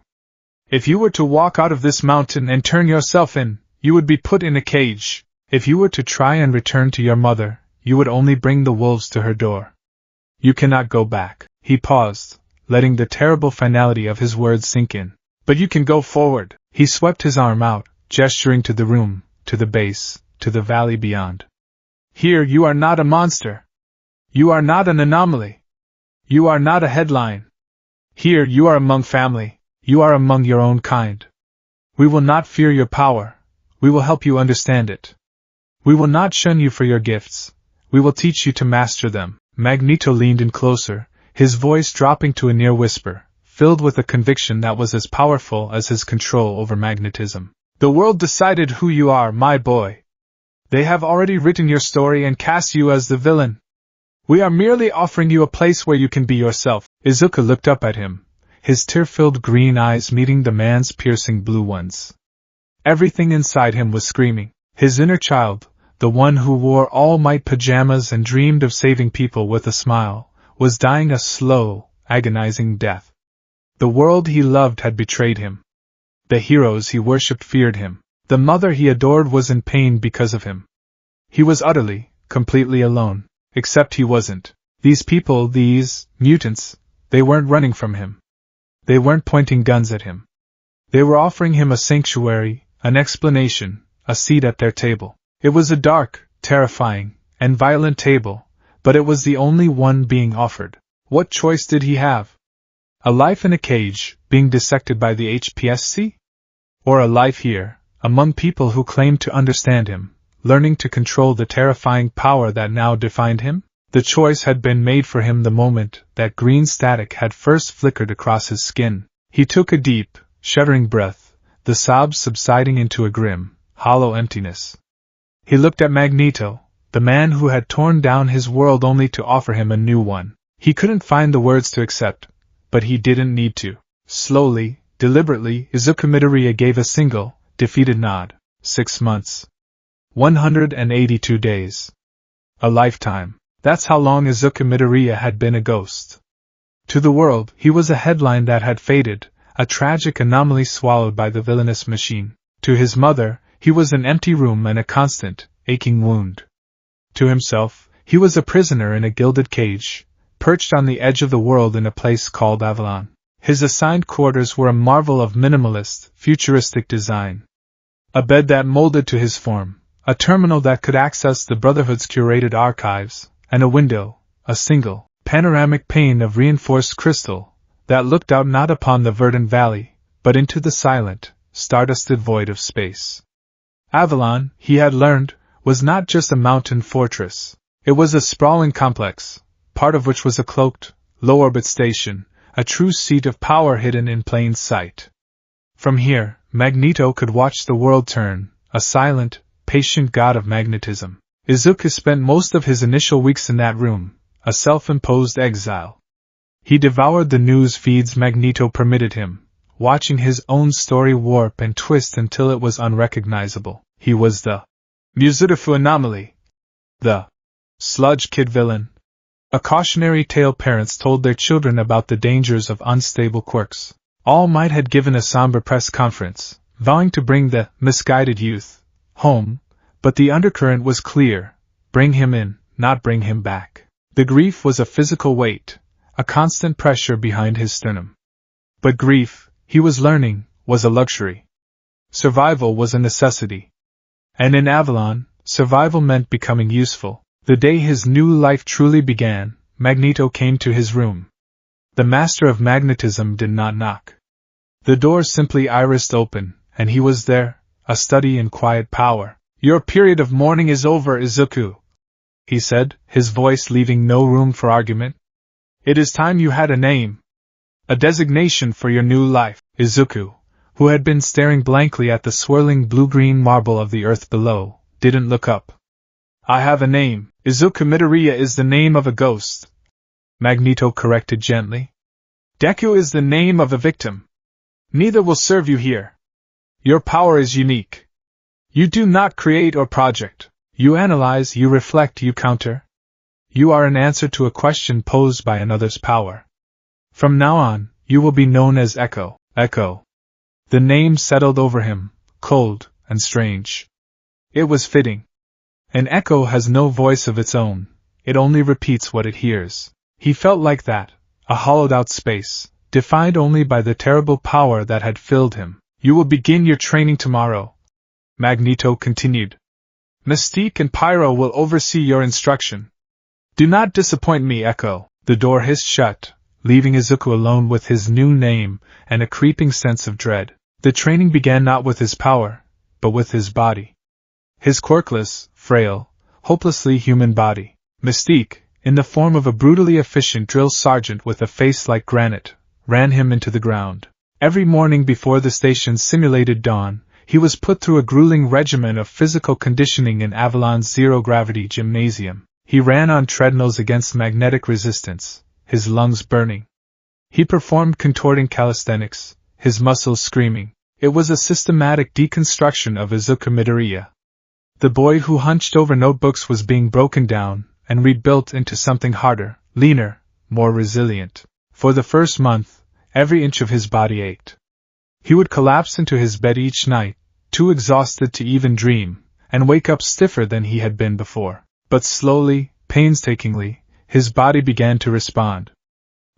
If you were to walk out of this mountain and turn yourself in, you would be put in a cage. If you were to try and return to your mother, you would only bring the wolves to her door. You cannot go back." He paused, letting the terrible finality of his words sink in. "But you can go forward." He swept his arm out, gesturing to the room, to the base, to the valley beyond. "Here you are not a monster. You are not an anomaly. You are not a headline. Here you are among family, you are among your own kind. We will not fear your power, we will help you understand it. We will not shun you for your gifts, we will teach you to master them." Magneto leaned in closer, his voice dropping to a near whisper, filled with a conviction that was as powerful as his control over magnetism. The world decided who you are, my boy. They have already written your story and cast you as the villain. We are merely offering you a place where you can be yourself. Izuku looked up at him, his tear-filled green eyes meeting the man's piercing blue ones. Everything inside him was screaming. His inner child, the one who wore all-might pajamas and dreamed of saving people with a smile, was dying a slow, agonizing death. The world he loved had betrayed him. The heroes he worshipped feared him. The mother he adored was in pain because of him. He was utterly, completely alone. Except he wasn't. These people, these mutants, they weren't running from him. They weren't pointing guns at him. They were offering him a sanctuary, an explanation, a seat at their table. It was a dark, terrifying, and violent table, but it was the only one being offered. What choice did he have? A life in a cage, being dissected by the HPSC? Or a life here, among people who claimed to understand him, learning to control the terrifying power that now defined him? The choice had been made for him the moment that green static had first flickered across his skin. He took a deep, shuddering breath, the sobs subsiding into a grim, hollow emptiness. He looked at Magneto, the man who had torn down his world only to offer him a new one. He couldn't find the words to accept, but he didn't need to. Slowly, deliberately, Izuku Midoriya gave a single, defeated nod. 6 months. 182 days. A lifetime. That's how long Izuku Midoriya had been a ghost. To the world, he was a headline that had faded, a tragic anomaly swallowed by the villainous machine. To his mother, he was an empty room and a constant, aching wound. To himself, he was a prisoner in a gilded cage, perched on the edge of the world in a place called Avalon. His assigned quarters were a marvel of minimalist, futuristic design. A bed that molded to his form, a terminal that could access the Brotherhood's curated archives, and a window, a single, panoramic pane of reinforced crystal, that looked out not upon the verdant valley, but into the silent, stardusted void of space. Avalon, he had learned, was not just a mountain fortress. It was a sprawling complex, part of which was a cloaked, low-orbit station, a true seat of power hidden in plain sight. From here, Magneto could watch the world turn, a silent, patient god of magnetism. Izuku spent most of his initial weeks in that room, a self-imposed exile. He devoured the news feeds Magneto permitted him, watching his own story warp and twist until it was unrecognizable. He was the Muzurifu anomaly, the sludge kid villain, a cautionary tale parents told their children about the dangers of unstable quirks. All Might had given a somber press conference, vowing to bring the misguided youth home, but the undercurrent was clear: bring him in, not bring him back. The grief was a physical weight, a constant pressure behind his sternum. But grief, he was learning, was a luxury. Survival was a necessity. And in Avalon, survival meant becoming useful. The day his new life truly began, Magneto came to his room. The master of magnetism did not knock. The door simply irised open, and he was there, a study in quiet power. Your period of mourning is over, Izuku, he said, his voice leaving no room for argument. It is time you had a name. A designation for your new life. Izuku, who had been staring blankly at the swirling blue-green marble of the earth below, didn't look up. I have a name. Izuku Midoriya is the name of a ghost, Magneto corrected gently. Deku is the name of a victim. Neither will serve you here. Your power is unique. You do not create or project. You analyze, you reflect, you counter. You are an answer to a question posed by another's power. From now on, you will be known as Echo. Echo. The name settled over him, cold and strange. It was fitting. An echo has no voice of its own, it only repeats what it hears. He felt like that, a hollowed-out space, defined only by the terrible power that had filled him. You will begin your training tomorrow, Magneto continued. Mystique and Pyro will oversee your instruction. Do not disappoint me, Echo. The door hissed shut, leaving Izuku alone with his new name and a creeping sense of dread. The training began not with his power, but with his body. His quirkless, frail, hopelessly human body. Mystique, in the form of a brutally efficient drill sergeant with a face like granite, ran him into the ground. Every morning before the station's simulated dawn, he was put through a grueling regimen of physical conditioning in Avalon's zero-gravity gymnasium. He ran on treadmills against magnetic resistance, his lungs burning. He performed contorting calisthenics, his muscles screaming. It was a systematic deconstruction of Izuku Midoriya. The boy who hunched over notebooks was being broken down and rebuilt into something harder, leaner, more resilient. For the first month, every inch of his body ached. He would collapse into his bed each night, too exhausted to even dream, and wake up stiffer than he had been before. But slowly, painstakingly, his body began to respond.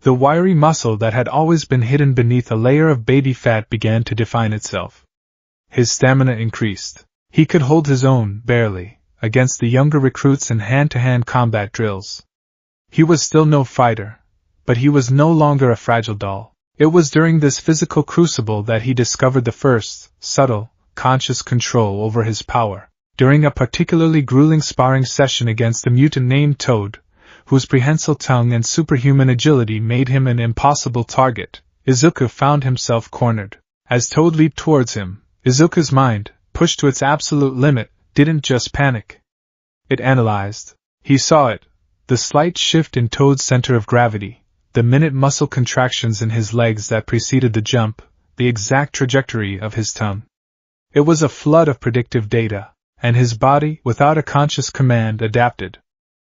The wiry muscle that had always been hidden beneath a layer of baby fat began to define itself. His stamina increased. He could hold his own, barely, against the younger recruits in hand-to-hand combat drills. He was still no fighter, but he was no longer a fragile doll. It was during this physical crucible that he discovered the first, subtle, conscious control over his power. During a particularly grueling sparring session against a mutant named Toad, whose prehensile tongue and superhuman agility made him an impossible target, Izuku found himself cornered. As Toad leaped towards him, Izuku's mind, pushed to its absolute limit, didn't just panic. It analyzed. He saw it, the slight shift in Toad's center of gravity, the minute muscle contractions in his legs that preceded the jump, the exact trajectory of his tongue. It was a flood of predictive data, and his body, without a conscious command, adapted.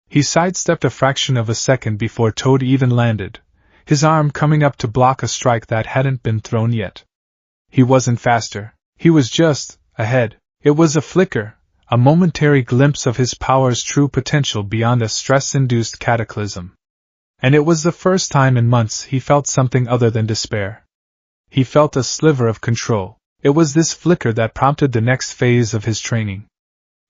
He sidestepped a fraction of a second before Toad even landed, his arm coming up to block a strike that hadn't been thrown yet. He wasn't faster. He was just ahead. It was a flicker, a momentary glimpse of his power's true potential beyond a stress-induced cataclysm. And it was the first time in months he felt something other than despair. He felt a sliver of control. It was this flicker that prompted the next phase of his training.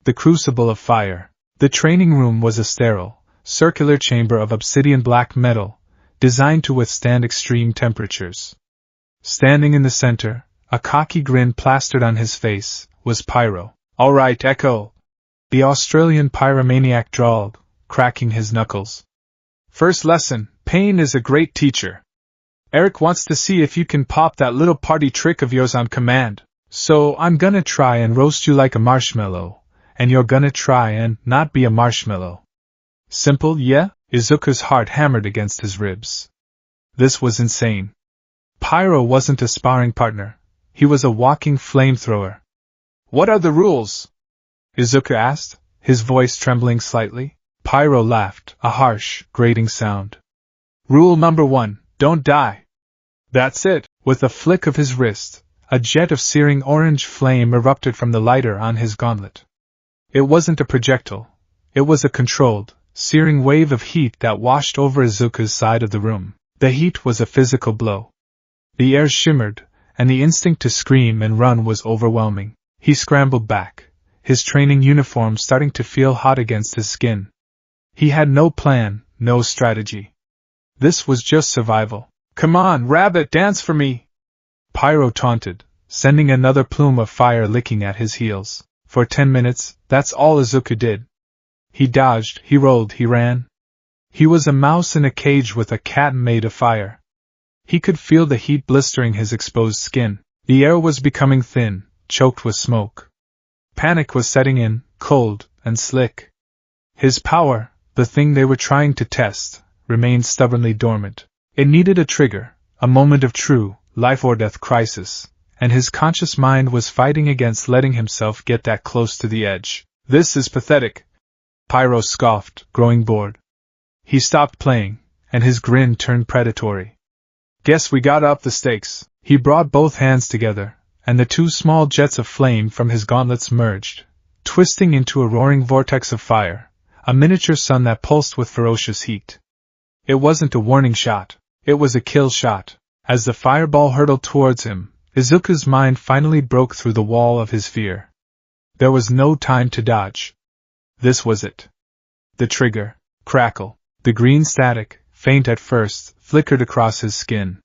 The Crucible of Fire. The training room was a sterile, circular chamber of obsidian black metal, designed to withstand extreme temperatures. Standing in the center, a cocky grin plastered on his face, was Pyro. "All right, Echo," the Australian pyromaniac drawled, cracking his knuckles. "First lesson, pain is a great teacher. Eric wants to see if you can pop that little party trick of yours on command, so I'm gonna try and roast you like a marshmallow, and you're gonna try and not be a marshmallow. Simple, yeah?" Izuku's heart hammered against his ribs. This was insane. Pyro wasn't a sparring partner. He was a walking flamethrower. "What are the rules?" Izuku asked, his voice trembling slightly. Pyro laughed, a harsh, grating sound. "Rule number 1, don't die." That's it. With a flick of his wrist, a jet of searing orange flame erupted from the lighter on his gauntlet. It wasn't a projectile. It was a controlled, searing wave of heat that washed over Izuku's side of the room. The heat was a physical blow. The air shimmered, and the instinct to scream and run was overwhelming. He scrambled back, his training uniform starting to feel hot against his skin. He had no plan, no strategy. This was just survival. "Come on, Rabbit, dance for me!" Pyro taunted, sending another plume of fire licking at his heels. For 10 minutes, that's all Izuku did. He dodged, he rolled, he ran. He was a mouse in a cage with a cat made of fire. He could feel the heat blistering his exposed skin. The air was becoming thin, choked with smoke. Panic was setting in, cold and slick. His power, the thing they were trying to test, remained stubbornly dormant. It needed a trigger, a moment of true, life-or-death crisis, and his conscious mind was fighting against letting himself get that close to the edge. "This is pathetic," Pyro scoffed, growing bored. He stopped playing, and his grin turned predatory. "Guess we gotta up the stakes." He brought both hands together, and the two small jets of flame from his gauntlets merged, twisting into a roaring vortex of fire, a miniature sun that pulsed with ferocious heat. It wasn't a warning shot. It was a kill shot. As the fireball hurtled towards him, Izuku's mind finally broke through the wall of his fear. There was no time to dodge. This was it. The trigger. Crackle. The green static, faint at first, flickered across his skin.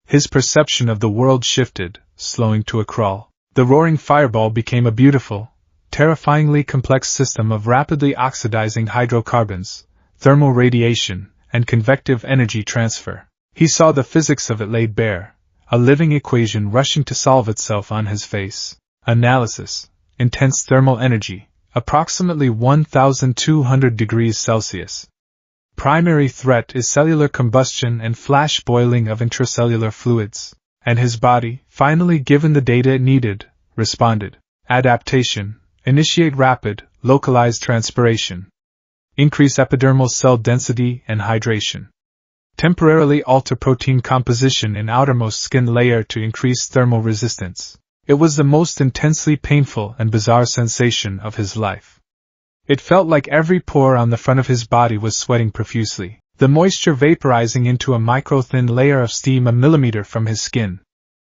His perception of the world shifted, slowing to a crawl. The roaring fireball became a beautiful, terrifyingly complex system of rapidly oxidizing hydrocarbons, thermal radiation, and convective energy transfer. He saw the physics of it laid bare, a living equation rushing to solve itself on his face. Analysis: intense thermal energy, approximately 1200 degrees Celsius. Primary threat is cellular combustion and flash boiling of intracellular fluids. And his body, finally given the data it needed, responded. Adaptation: initiate rapid, localized transpiration. Increase epidermal cell density and hydration. Temporarily alter protein composition in outermost skin layer to increase thermal resistance. It was the most intensely painful and bizarre sensation of his life. It felt like every pore on the front of his body was sweating profusely, the moisture vaporizing into a micro-thin layer of steam a millimeter from his skin.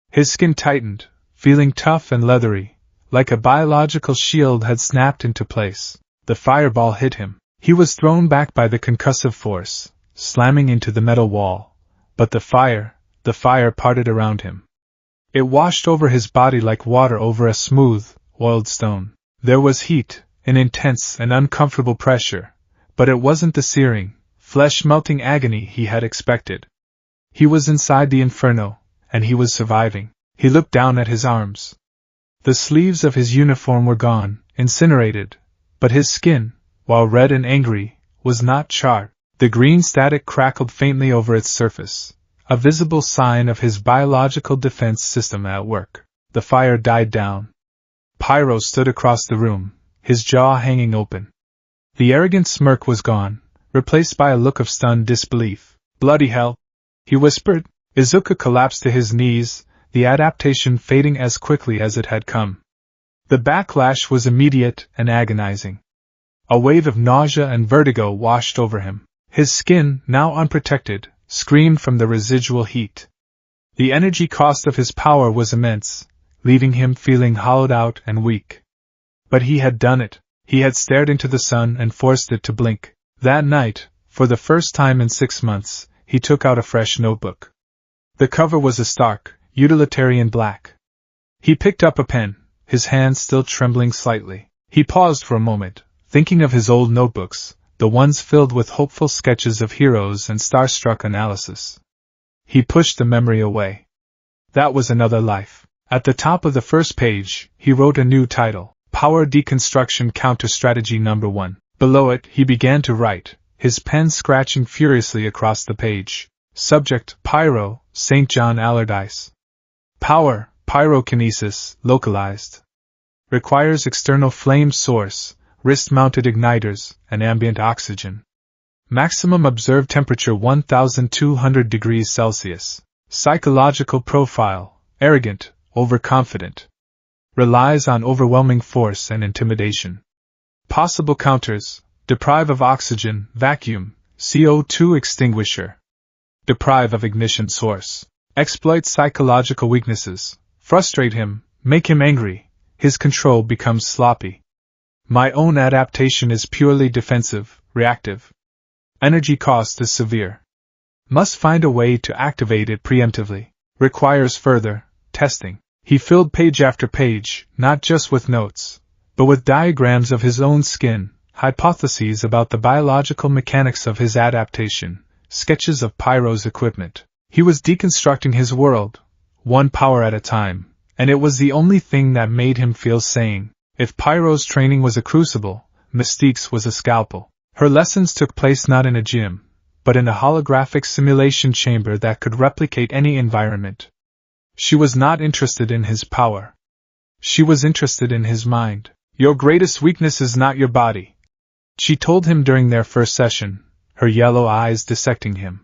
His skin tightened, feeling tough and leathery, like a biological shield had snapped into place. The fireball hit him. He was thrown back by the concussive force, slamming into the metal wall. But the fire parted around him. It washed over his body like water over a smooth, oiled stone. There was heat, an intense and uncomfortable pressure, but it wasn't the searing, flesh-melting agony he had expected. He was inside the inferno, and he was surviving. He looked down at his arms. The sleeves of his uniform were gone, incinerated, but his skin, while red and angry, was not charred. The green static crackled faintly over its surface, a visible sign of his biological defense system at work. The fire died down. Pyro stood across the room, his jaw hanging open. The arrogant smirk was gone, replaced by a look of stunned disbelief. "Bloody hell!" he whispered. Izuku collapsed to his knees, the adaptation fading as quickly as it had come. The backlash was immediate and agonizing. A wave of nausea and vertigo washed over him. His skin, now unprotected, screamed from the residual heat. The energy cost of his power was immense, leaving him feeling hollowed out and weak. But he had done it. He had stared into the sun and forced it to blink. That night, for the first time in 6 months, he took out a fresh notebook. The cover was a stark, utilitarian black. He picked up a pen, his hand still trembling slightly. He paused for a moment, thinking of his old notebooks, the ones filled with hopeful sketches of heroes and star-struck analysis. He pushed the memory away. That was another life. At the top of the first page, he wrote a new title, Power Deconstruction Counter-Strategy No. 1. Below it, he began to write, his pen scratching furiously across the page. Subject, Pyro, St. John Allardyce. Power, pyrokinesis, localized. Requires external flame source, wrist-mounted igniters, and ambient oxygen. Maximum observed temperature 1200 degrees Celsius. Psychological profile, arrogant, overconfident. Relies on overwhelming force and intimidation. Possible counters, deprive of oxygen, vacuum, CO2 extinguisher. Deprive of ignition source. Exploit psychological weaknesses, frustrate him, make him angry, his control becomes sloppy. My own adaptation is purely defensive, reactive. Energy cost is severe. Must find a way to activate it preemptively. Requires further testing. He filled page after page, not just with notes, but with diagrams of his own skin, hypotheses about the biological mechanics of his adaptation, sketches of Pyro's equipment. He was deconstructing his world, one power at a time, and it was the only thing that made him feel sane. If Pyro's training was a crucible, Mystique's was a scalpel. Her lessons took place not in a gym, but in a holographic simulation chamber that could replicate any environment. She was not interested in his power. She was interested in his mind. Your greatest weakness is not your body, she told him during their first session, her yellow eyes dissecting him.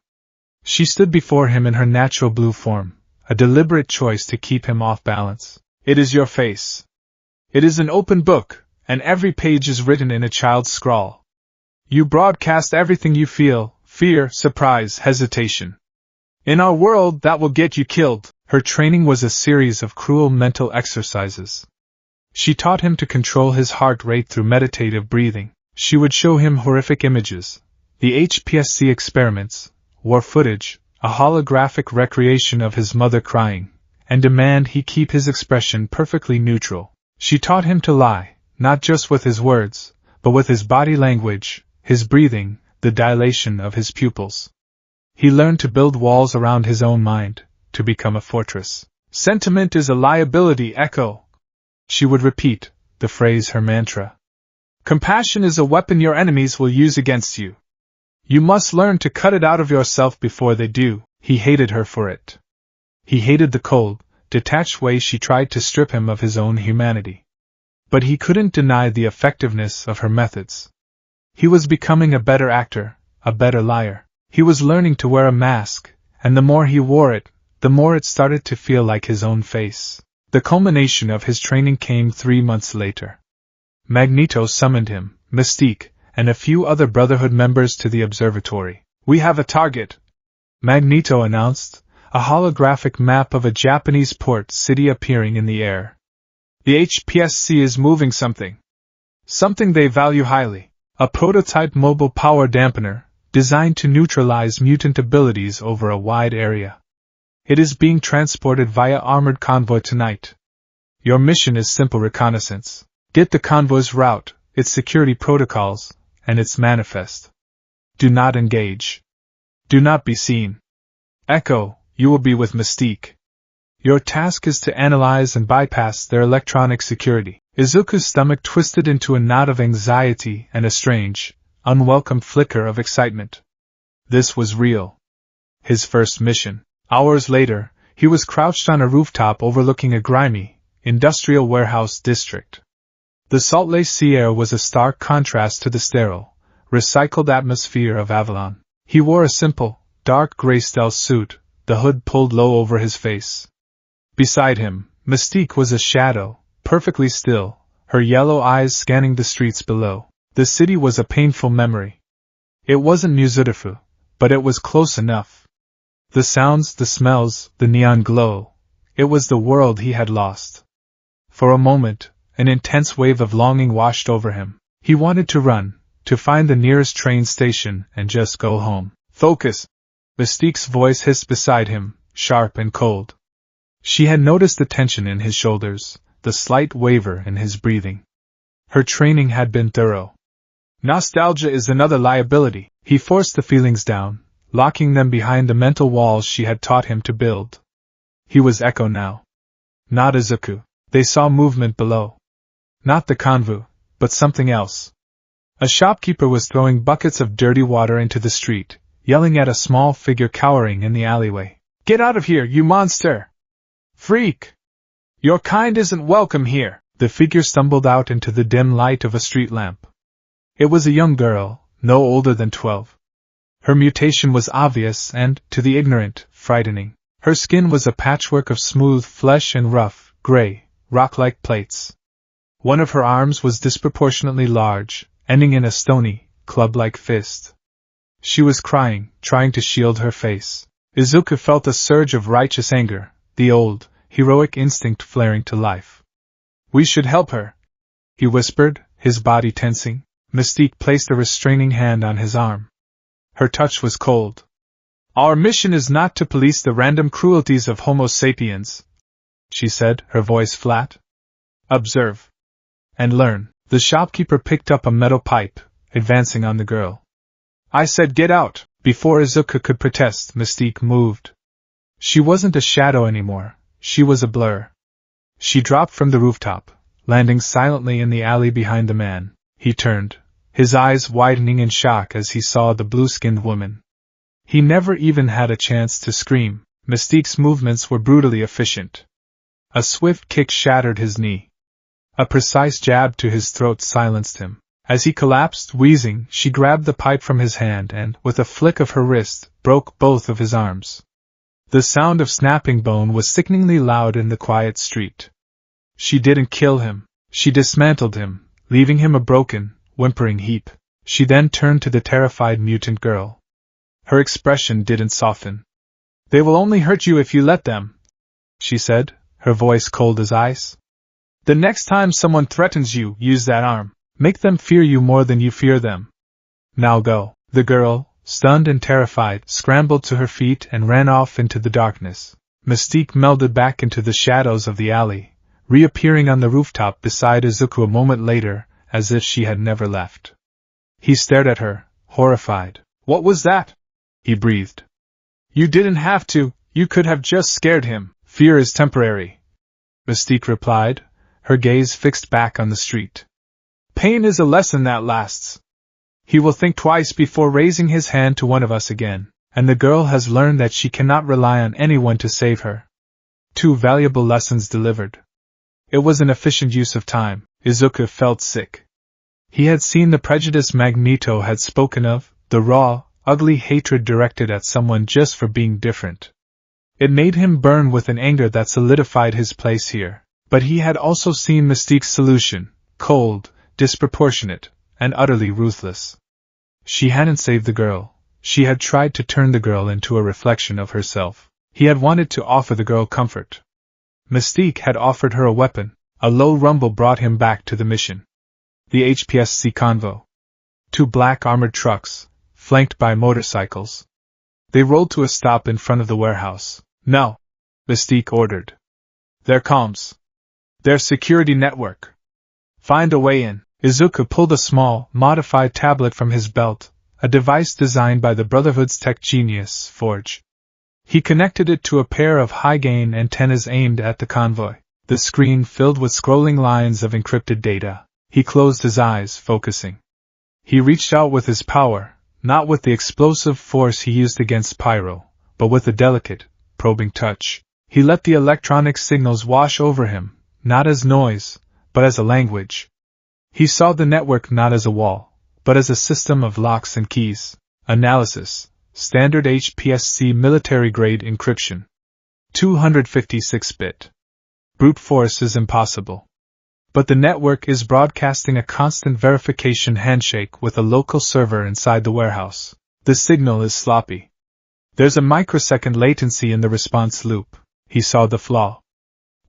She stood before him in her natural blue form, a deliberate choice to keep him off balance. It is your face. It is an open book, and every page is written in a child's scrawl. You broadcast everything you feel, fear, surprise, hesitation. In our world, that will get you killed. Her training was a series of cruel mental exercises. She taught him to control his heart rate through meditative breathing. She would show him horrific images, the HPSC experiments, war footage, a holographic recreation of his mother crying, and demand he keep his expression perfectly neutral. She taught him to lie, not just with his words, but with his body language, his breathing, the dilation of his pupils. He learned to build walls around his own mind, to become a fortress. Sentiment is a liability, Echo. She would repeat, the phrase her mantra. Compassion is a weapon your enemies will use against you. You must learn to cut it out of yourself before they do. He hated her for it. He hated the cold, detached way she tried to strip him of his own humanity. But he couldn't deny the effectiveness of her methods. He was becoming a better actor, a better liar. He was learning to wear a mask, and the more he wore it, the more it started to feel like his own face. The culmination of his training came 3 months later. Magneto summoned him, Mystique, and a few other Brotherhood members to the observatory. We have a target, Magneto announced, a holographic map of a Japanese port city appearing in the air. The HPSC is moving something. Something they value highly. A prototype mobile power dampener, designed to neutralize mutant abilities over a wide area. It is being transported via armored convoy tonight. Your mission is simple reconnaissance. Get the convoy's route, its security protocols, and its manifest. Do not engage. Do not be seen. Echo, you will be with Mystique. Your task is to analyze and bypass their electronic security. Izuku's stomach twisted into a knot of anxiety and a strange, unwelcome flicker of excitement. This was real. His first mission. Hours later, he was crouched on a rooftop overlooking a grimy, industrial warehouse district. The salt-laced air was a stark contrast to the sterile, recycled atmosphere of Avalon. He wore a simple, dark gray stealth suit, the hood pulled low over his face. Beside him, Mystique was a shadow, perfectly still, her yellow eyes scanning the streets below. The city was a painful memory. It wasn't Muzudafu, but it was close enough. The sounds, the smells, the neon glow. It was the world he had lost. For a moment, an intense wave of longing washed over him. He wanted to run, to find the nearest train station and just go home. Focus! Mystique's voice hissed beside him, sharp and cold. She had noticed the tension in his shoulders, the slight waver in his breathing. Her training had been thorough. Nostalgia is another liability. He forced the feelings down, locking them behind the mental walls she had taught him to build. He was Echo now. Not Izuku. They saw movement below. Not the convoy, but something else. A shopkeeper was throwing buckets of dirty water into the street, yelling at a small figure cowering in the alleyway. Get out of here, you monster! Freak! Your kind isn't welcome here! The figure stumbled out into the dim light of a street lamp. It was a young girl, no older than 12. Her mutation was obvious and, to the ignorant, frightening. Her skin was a patchwork of smooth flesh and rough, gray, rock-like plates. One of her arms was disproportionately large, ending in a stony, club-like fist. She was crying, trying to shield her face. Izuku felt a surge of righteous anger, the old, heroic instinct flaring to life. We should help her, he whispered, his body tensing. Mystique placed a restraining hand on his arm. Her touch was cold. Our mission is not to police the random cruelties of Homo sapiens, she said, her voice flat. Observe. And learn. The shopkeeper picked up a metal pipe, advancing on the girl. I said get out! Before Izuku could protest, Mystique moved. She wasn't a shadow anymore, she was a blur. She dropped from the rooftop, landing silently in the alley behind the man. He turned, his eyes widening in shock as he saw the blue-skinned woman. He never even had a chance to scream. Mystique's movements were brutally efficient. A swift kick shattered his knee. A precise jab to his throat silenced him. As he collapsed, wheezing, she grabbed the pipe from his hand and, with a flick of her wrist, broke both of his arms. The sound of snapping bone was sickeningly loud in the quiet street. She didn't kill him. She dismantled him, leaving him a broken, whimpering heap. She then turned to the terrified mutant girl. Her expression didn't soften. They will only hurt you if you let them, she said, her voice cold as ice. The next time someone threatens you, use that arm. Make them fear you more than you fear them. Now go. The girl, stunned and terrified, scrambled to her feet and ran off into the darkness. Mystique melded back into the shadows of the alley, reappearing on the rooftop beside Izuku a moment later, as if she had never left. He stared at her, horrified. What was that? He breathed. You didn't have to, you could have just scared him. Fear is temporary, Mystique replied, her gaze fixed back on the street. Pain is a lesson that lasts. He will think twice before raising his hand to one of us again, and the girl has learned that she cannot rely on anyone to save her. 2 valuable lessons delivered. It was an efficient use of time. Izuku felt sick. He had seen the prejudice Magneto had spoken of, the raw, ugly hatred directed at someone just for being different. It made him burn with an anger that solidified his place here. But he had also seen Mystique's solution, cold, disproportionate, and utterly ruthless. She hadn't saved the girl. She had tried to turn the girl into a reflection of herself. He had wanted to offer the girl comfort. Mystique had offered her a weapon. A low rumble brought him back to the mission. The HPSC convoy. 2 black armored trucks, flanked by motorcycles. They rolled to a stop in front of the warehouse. No, Mystique ordered. Their comms. Their security network. Find a way in. Izuku pulled a small, modified tablet from his belt, a device designed by the Brotherhood's tech genius, Forge. He connected it to a pair of high-gain antennas aimed at the convoy. The screen filled with scrolling lines of encrypted data. He closed his eyes, focusing. He reached out with his power, not with the explosive force he used against Pyro, but with a delicate, probing touch. He let the electronic signals wash over him, not as noise, but as a language. He saw the network not as a wall, but as a system of locks and keys. Analysis. Standard HPSC military-grade encryption. 256-bit. Brute force is impossible. But the network is broadcasting a constant verification handshake with a local server inside the warehouse. The signal is sloppy. There's a microsecond latency in the response loop. He saw the flaw.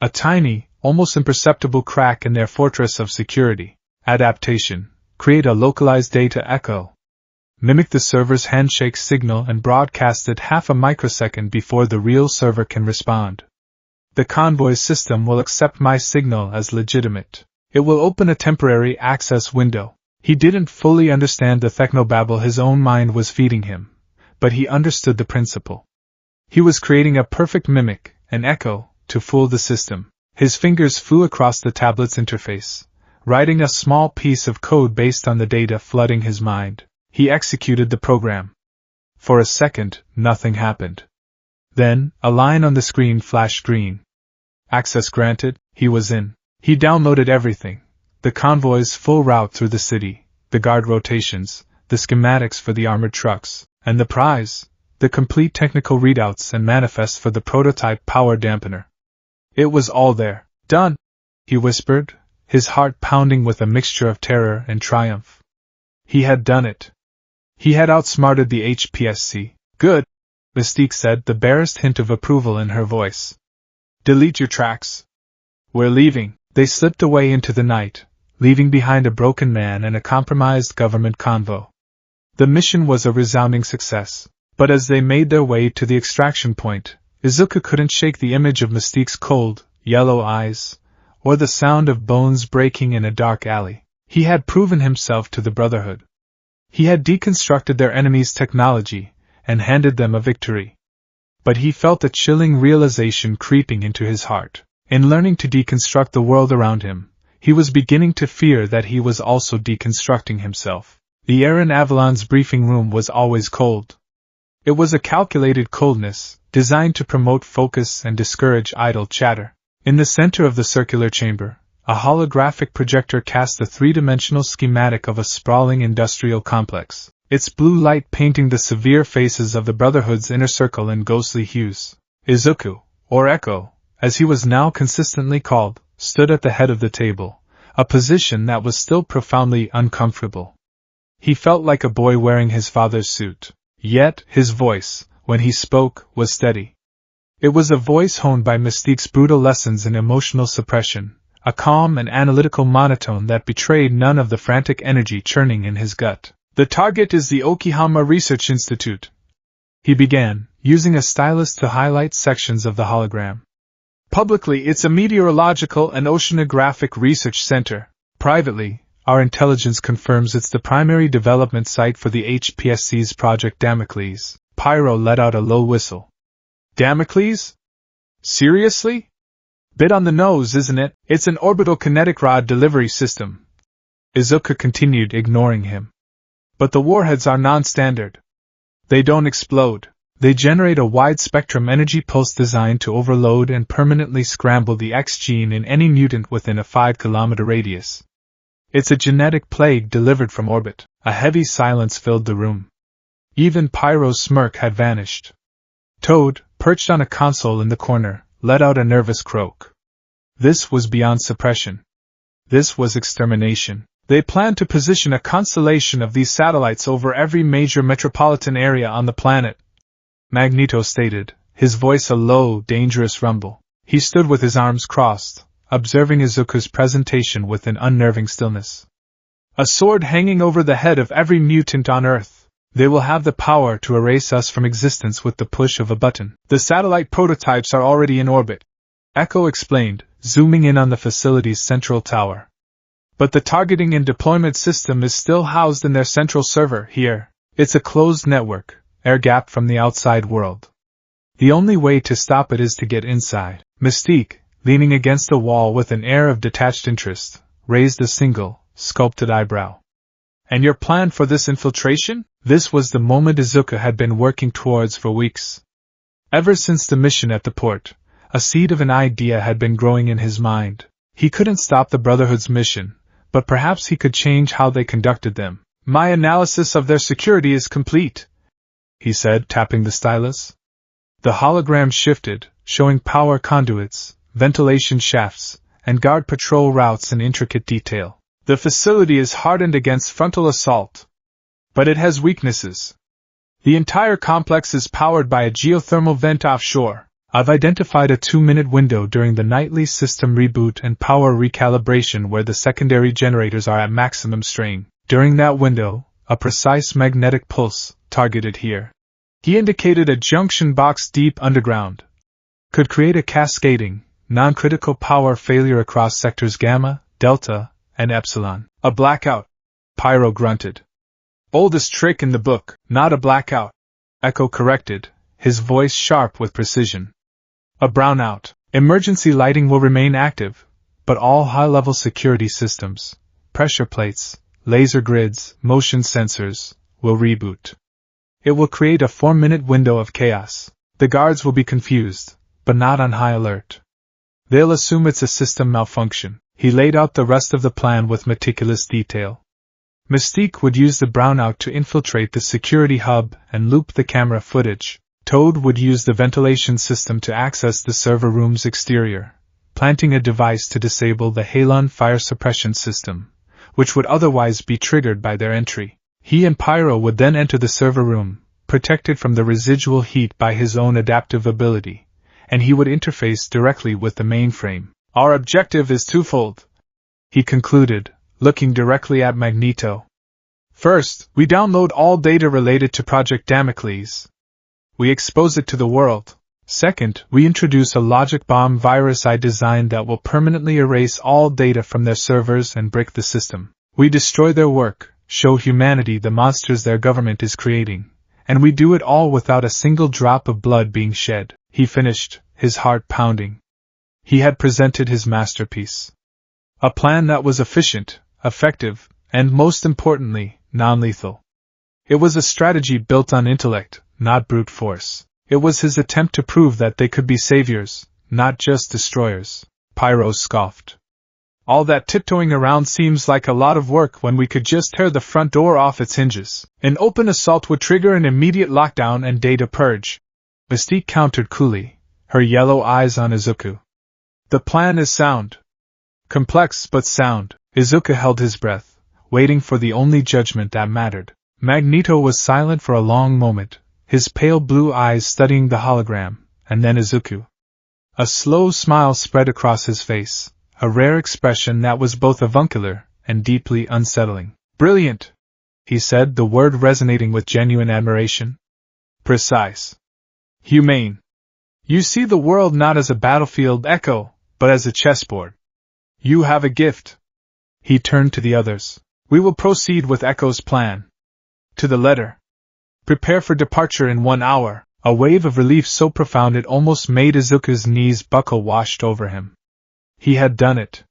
A tiny, almost imperceptible crack in their fortress of security. Adaptation. Create a localized data echo. Mimic the server's handshake signal and broadcast it half a microsecond before the real server can respond. The convoy's system will accept my signal as legitimate. It will open a temporary access window. He didn't fully understand the technobabble his own mind was feeding him, but he understood the principle. He was creating a perfect mimic, an echo, to fool the system. His fingers flew across the tablet's interface, writing a small piece of code based on the data flooding his mind. He executed the program. For a second, nothing happened. Then, a line on the screen flashed green. Access granted. He was in. He downloaded everything. The convoy's full route through the city, the guard rotations, the schematics for the armored trucks, and the prize, the complete technical readouts and manifests for the prototype power dampener. It was all there. Done, he whispered, his heart pounding with a mixture of terror and triumph. He had done it. He had outsmarted the HPSC. Good, Mystique said, the barest hint of approval in her voice. Delete your tracks. We're leaving. They slipped away into the night, leaving behind a broken man and a compromised government convoy. The mission was a resounding success, but as they made their way to the extraction point, Izuku couldn't shake the image of Mystique's cold, yellow eyes, or the sound of bones breaking in a dark alley. He had proven himself to the Brotherhood. He had deconstructed their enemy's technology and handed them a victory. But he felt a chilling realization creeping into his heart. In learning to deconstruct the world around him, he was beginning to fear that he was also deconstructing himself. The air in Avalon's briefing room was always cold. It was a calculated coldness, designed to promote focus and discourage idle chatter. In the center of the circular chamber, a holographic projector cast a three-dimensional schematic of a sprawling industrial complex, its blue light painting the severe faces of the Brotherhood's inner circle in ghostly hues. Izuku, or Echo, as he was now consistently called, stood at the head of the table, a position that was still profoundly uncomfortable. He felt like a boy wearing his father's suit, yet his voice, when he spoke, was steady. It was a voice honed by Mystique's brutal lessons in emotional suppression, a calm and analytical monotone that betrayed none of the frantic energy churning in his gut. The target is the Okihama Research Institute, he began, using a stylus to highlight sections of the hologram. Publicly, it's a meteorological and oceanographic research center. Privately, our intelligence confirms it's the primary development site for the HPSC's Project Damocles. Pyro let out a low whistle. Damocles? Seriously? Bit on the nose, isn't it? It's an orbital kinetic rod delivery system. Izuku continued, ignoring him. But the warheads are non-standard. They don't explode. They generate a wide-spectrum energy pulse designed to overload and permanently scramble the X gene in any mutant within a 5-kilometer radius. It's a genetic plague delivered from orbit. A heavy silence filled the room. Even Pyro's smirk had vanished. Toad, perched on a console in the corner, let out a nervous croak. This was beyond suppression. This was extermination. They planned to position a constellation of these satellites over every major metropolitan area on the planet, Magneto stated, his voice a low, dangerous rumble. He stood with his arms crossed, observing Izuku's presentation with an unnerving stillness. A sword hanging over the head of every mutant on Earth. They will have the power to erase us from existence with the push of a button. The satellite prototypes are already in orbit, Echo explained, zooming in on the facility's central tower. But the targeting and deployment system is still housed in their central server here. It's a closed network, air-gapped from the outside world. The only way to stop it is to get inside. Mystique, leaning against a wall with an air of detached interest, raised a single, sculpted eyebrow. And your plan for this infiltration? This was the moment Izuku had been working towards for weeks. Ever since the mission at the port, a seed of an idea had been growing in his mind. He couldn't stop the Brotherhood's mission, but perhaps he could change how they conducted them. My analysis of their security is complete, he said, tapping the stylus. The hologram shifted, showing power conduits, ventilation shafts, and guard patrol routes in intricate detail. The facility is hardened against frontal assault, but it has weaknesses. The entire complex is powered by a geothermal vent offshore. I've identified a 2-minute window during the nightly system reboot and power recalibration where the secondary generators are at maximum strain. During that window, a precise magnetic pulse, targeted here. He indicated a junction box deep underground. Could create a cascading, non-critical power failure across sectors Gamma, Delta, and Epsilon. A blackout, Pyro grunted. Oldest trick in the book, not a blackout, Echo corrected, his voice sharp with precision. A brownout. Emergency lighting will remain active, but all high-level security systems, pressure plates, laser grids, motion sensors, will reboot. It will create a 4-minute window of chaos. The guards will be confused, but not on high alert. They'll assume it's a system malfunction. He laid out the rest of the plan with meticulous detail. Mystique would use the brownout to infiltrate the security hub and loop the camera footage. Toad would use the ventilation system to access the server room's exterior, planting a device to disable the halon fire suppression system, which would otherwise be triggered by their entry. He and Pyro would then enter the server room, protected from the residual heat by his own adaptive ability, and he would interface directly with the mainframe. Our objective is twofold, he concluded, looking directly at Magneto. First, we download all data related to Project Damocles. We expose it to the world. Second, we introduce a logic bomb virus I designed that will permanently erase all data from their servers and break the system. We destroy their work, show humanity the monsters their government is creating, and we do it all without a single drop of blood being shed. He finished, his heart pounding. He had presented his masterpiece. A plan that was efficient, effective, and most importantly, non-lethal. It was a strategy built on intellect, not brute force. It was his attempt to prove that they could be saviors, not just destroyers. Pyro scoffed. All that tiptoeing around seems like a lot of work when we could just tear the front door off its hinges. An open assault would trigger an immediate lockdown and data purge. Mystique countered coolly, her yellow eyes on Izuku. The plan is sound. Complex but sound. Izuku held his breath, waiting for the only judgment that mattered. Magneto was silent for a long moment, his pale blue eyes studying the hologram, and then Izuku. A slow smile spread across his face, a rare expression that was both avuncular and deeply unsettling. Brilliant, he said, the word resonating with genuine admiration. Precise. Humane. You see the world not as a battlefield, Echo, but as a chessboard. You have a gift. He turned to the others. We will proceed with Echo's plan. To the letter. Prepare for departure in 1 hour. A wave of relief so profound it almost made Izuku's knees buckle washed over him. He had done it.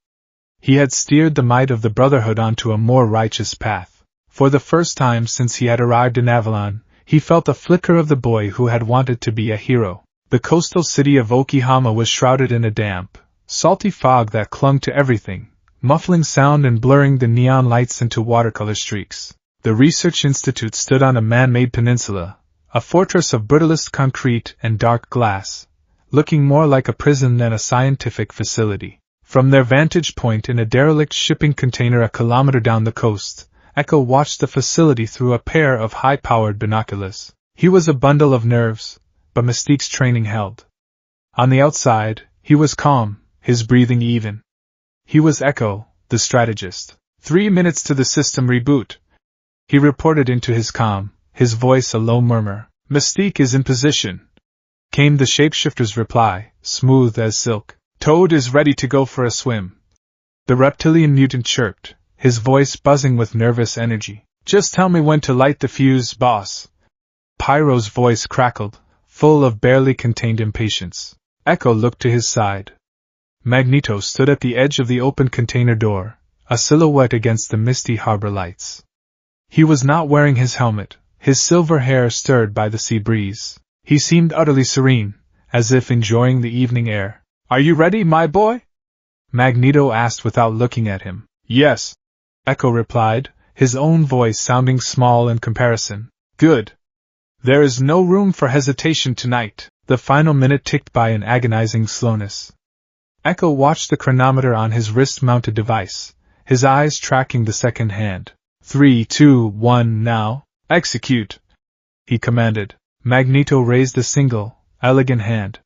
He had steered the might of the Brotherhood onto a more righteous path. For the first time since he had arrived in Avalon, he felt a flicker of the boy who had wanted to be a hero. The coastal city of Okihama was shrouded in a damp, salty fog that clung to everything, muffling sound and blurring the neon lights into watercolor streaks. The research institute stood on a man-made peninsula, a fortress of brutalist concrete and dark glass, looking more like a prison than a scientific facility. From their vantage point in a derelict shipping container a kilometer down the coast, Echo watched the facility through a pair of high-powered binoculars. He was a bundle of nerves, but Mystique's training held. On the outside, he was calm, his breathing even. He was Echo, the strategist. 3 minutes to the system reboot. He reported into his comm, his voice a low murmur. Mystique is in position. Came the shapeshifter's reply, smooth as silk. Toad is ready to go for a swim. The reptilian mutant chirped, his voice buzzing with nervous energy. Just tell me when to light the fuse, boss. Pyro's voice crackled, full of barely contained impatience. Echo looked to his side. Magneto stood at the edge of the open container door, a silhouette against the misty harbor lights. He was not wearing his helmet, his silver hair stirred by the sea breeze. He seemed utterly serene, as if enjoying the evening air. Are you ready, my boy? Magneto asked without looking at him. Yes, Echo replied, his own voice sounding small in comparison. Good. There is no room for hesitation tonight. The final minute ticked by in agonizing slowness. Echo watched the chronometer on his wrist-mounted device, his eyes tracking the second hand. 3, 2, 1, now. Execute, he commanded. Magneto raised a single, elegant hand.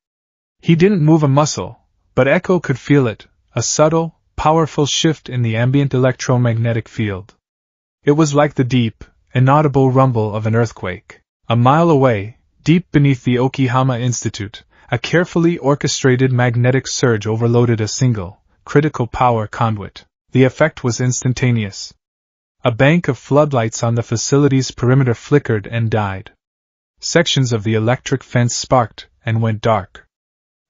He didn't move a muscle, but Echo could feel it, a subtle, powerful shift in the ambient electromagnetic field. It was like the deep, inaudible rumble of an earthquake. A mile away, deep beneath the Okihama Institute, a carefully orchestrated magnetic surge overloaded a single, critical power conduit. The effect was instantaneous. A bank of floodlights on the facility's perimeter flickered and died. Sections of the electric fence sparked and went dark.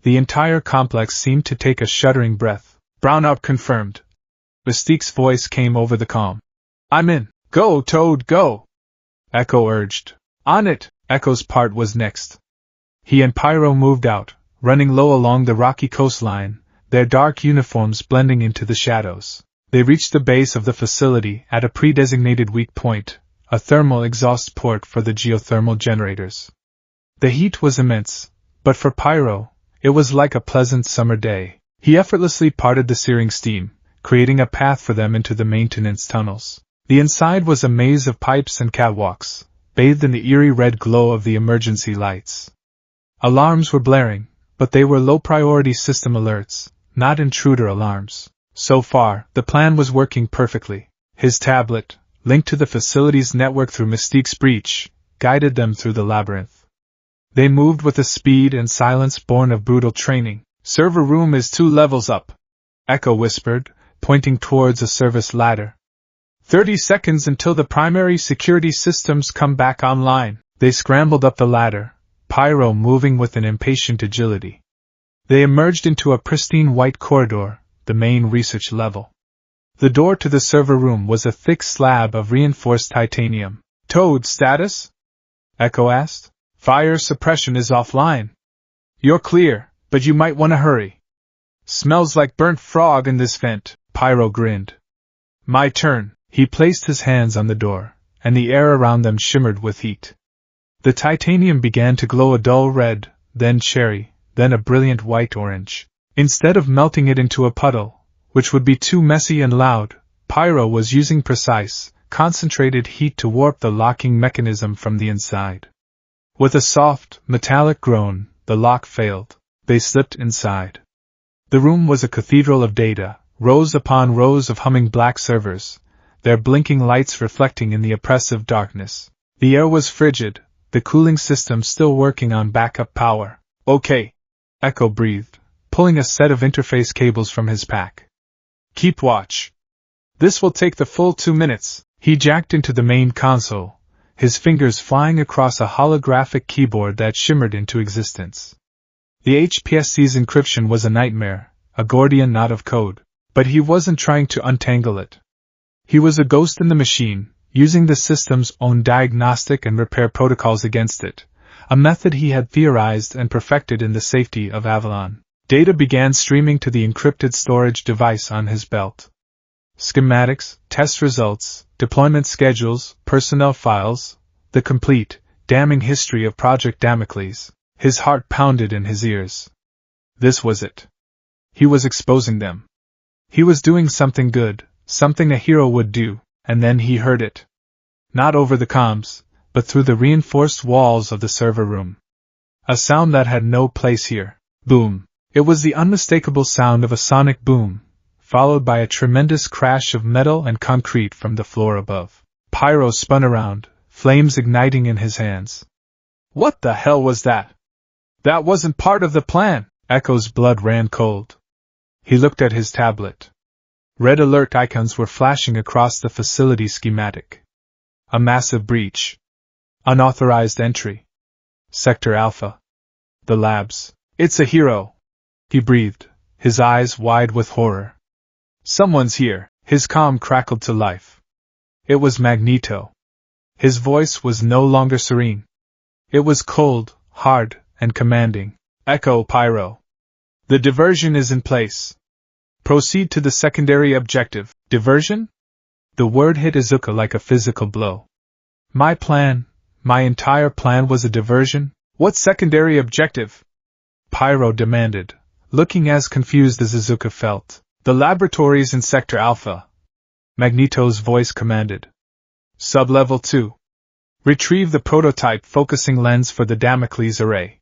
The entire complex seemed to take a shuddering breath. Brownout confirmed. Mystique's voice came over the comm. I'm in. Go, Toad, go! Echo urged. On it! Echo's part was next. He and Pyro moved out, running low along the rocky coastline, their dark uniforms blending into the shadows. They reached the base of the facility at a pre-designated weak point, a thermal exhaust port for the geothermal generators. The heat was immense, but for Pyro, it was like a pleasant summer day. He effortlessly parted the searing steam, creating a path for them into the maintenance tunnels. The inside was a maze of pipes and catwalks, bathed in the eerie red glow of the emergency lights. Alarms were blaring, but they were low-priority system alerts, not intruder alarms. So far, the plan was working perfectly. His tablet, linked to the facility's network through Mystique's breach, guided them through the labyrinth. They moved with a speed and silence born of brutal training. Server room is 2 levels up, Echo whispered, pointing towards a service ladder. 30 seconds until the primary security systems come back online. They scrambled up the ladder, Pyro moving with an impatient agility. They emerged into a pristine white corridor, the main research level. The door to the server room was a thick slab of reinforced titanium. Toad status? Echo asked. Fire suppression is offline. You're clear, but you might want to hurry. Smells like burnt frog in this vent, Pyro grinned. My turn. He placed his hands on the door, and the air around them shimmered with heat. The titanium began to glow a dull red, then cherry, then a brilliant white-orange. Instead of melting it into a puddle, which would be too messy and loud, Pyro was using precise, concentrated heat to warp the locking mechanism from the inside. With a soft, metallic groan, the lock failed. They slipped inside. The room was a cathedral of data, rows upon rows of humming black servers, their blinking lights reflecting in the oppressive darkness. The air was frigid, the cooling system still working on backup power. Okay, Echo breathed, pulling a set of interface cables from his pack. Keep watch. This will take the full 2 minutes. He jacked into the main console, his fingers flying across a holographic keyboard that shimmered into existence. The HPSC's encryption was a nightmare, a Gordian knot of code, but he wasn't trying to untangle it. He was a ghost in the machine, using the system's own diagnostic and repair protocols against it, a method he had theorized and perfected in the safety of Avalon. Data began streaming to the encrypted storage device on his belt. Schematics, test results, deployment schedules, personnel files, the complete, damning history of Project Damocles. His heart pounded in his ears. This was it. He was exposing them. He was doing something good, something a hero would do, and then he heard it. Not over the comms, but through the reinforced walls of the server room. A sound that had no place here. Boom. It was the unmistakable sound of a sonic boom, followed by a tremendous crash of metal and concrete from the floor above. Pyro spun around, flames igniting in his hands. What the hell was that? That wasn't part of the plan. Echo's blood ran cold. He looked at his tablet. Red alert icons were flashing across the facility schematic. A massive breach. Unauthorized entry. Sector Alpha. The labs. It's a hero. He breathed, his eyes wide with horror. Someone's here. His comm crackled to life. It was Magneto. His voice was no longer serene. It was cold, hard, and commanding. Echo, Pyro. The diversion is in place. Proceed to the secondary objective. Diversion? The word hit Izuku like a physical blow. My plan, my entire plan was a diversion? What secondary objective? Pyro demanded, looking as confused as Izuku felt. The laboratories in Sector Alpha. Magneto's voice commanded. Sub-level 2. Retrieve the prototype focusing lens for the Damocles array.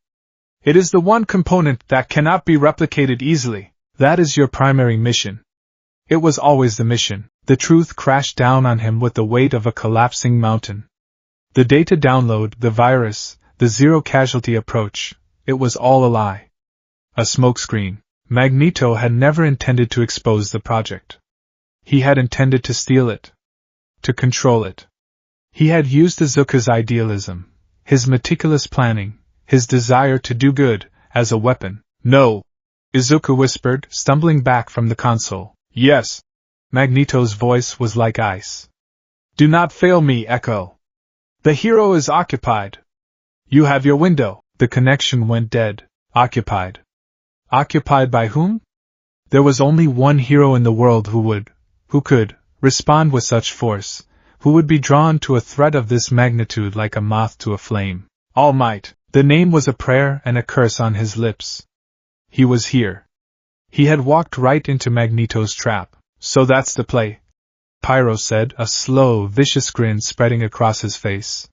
It is the one component that cannot be replicated easily. That is your primary mission. It was always the mission. The truth crashed down on him with the weight of a collapsing mountain. The data download, the virus, the zero-casualty approach, it was all a lie. A smokescreen. Magneto had never intended to expose the project. He had intended to steal it. To control it. He had used Izuku's idealism, his meticulous planning, his desire to do good, as a weapon. No! Izuku whispered, stumbling back from the console. Yes! Magneto's voice was like ice. Do not fail me, Echo. The hero is occupied. You have your window. The connection went dead. Occupied. Occupied by whom? There was only one hero in the world who could, respond with such force, who would be drawn to a threat of this magnitude like a moth to a flame. All Might. The name was a prayer and a curse on his lips. He was here. He had walked right into Magneto's trap. So that's the play, Pyro said, a slow, vicious grin spreading across his face.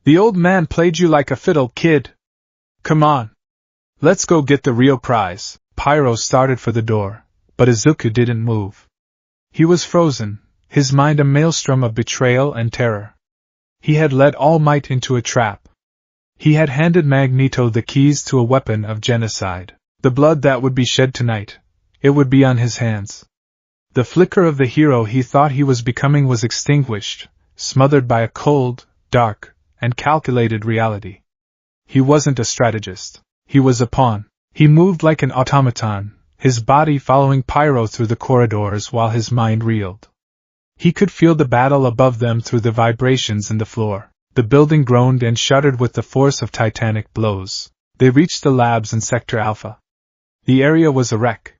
The old man played you like a fiddle, kid. Come on. Let's go get the real prize. Pyro started for the door, but Izuku didn't move. He was frozen, his mind a maelstrom of betrayal and terror. He had led All Might into a trap. He had handed Magneto the keys to a weapon of genocide. The blood that would be shed tonight, it would be on his hands. The flicker of the hero he thought he was becoming was extinguished, smothered by a cold, dark, and calculated reality. He wasn't a strategist. He was a pawn. He moved like an automaton, his body following Pyro through the corridors while his mind reeled. He could feel the battle above them through the vibrations in the floor. The building groaned and shuddered with the force of titanic blows. They reached the labs in Sector Alpha. The area was a wreck.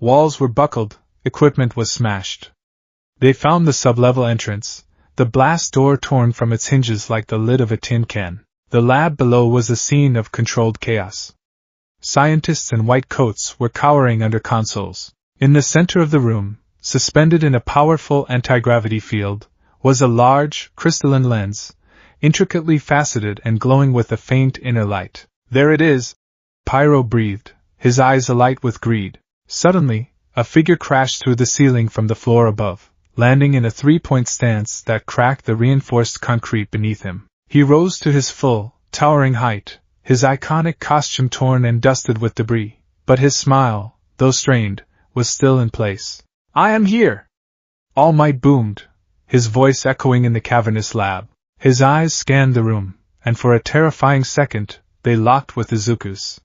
Walls were buckled, equipment was smashed. They found the sub-level entrance, the blast door torn from its hinges like the lid of a tin can. The lab below was a scene of controlled chaos. Scientists in white coats were cowering under consoles. In the center of the room, suspended in a powerful anti-gravity field, was a large, crystalline lens, intricately faceted and glowing with a faint inner light. There it is! Pyro breathed, his eyes alight with greed. Suddenly, a figure crashed through the ceiling from the floor above, landing in a three-point stance that cracked the reinforced concrete beneath him. He rose to his full, towering height, his iconic costume torn and dusted with debris, but his smile, though strained, was still in place. I am here! All Might boomed, his voice echoing in the cavernous lab. His eyes scanned the room, and for a terrifying second, they locked with Izuku's.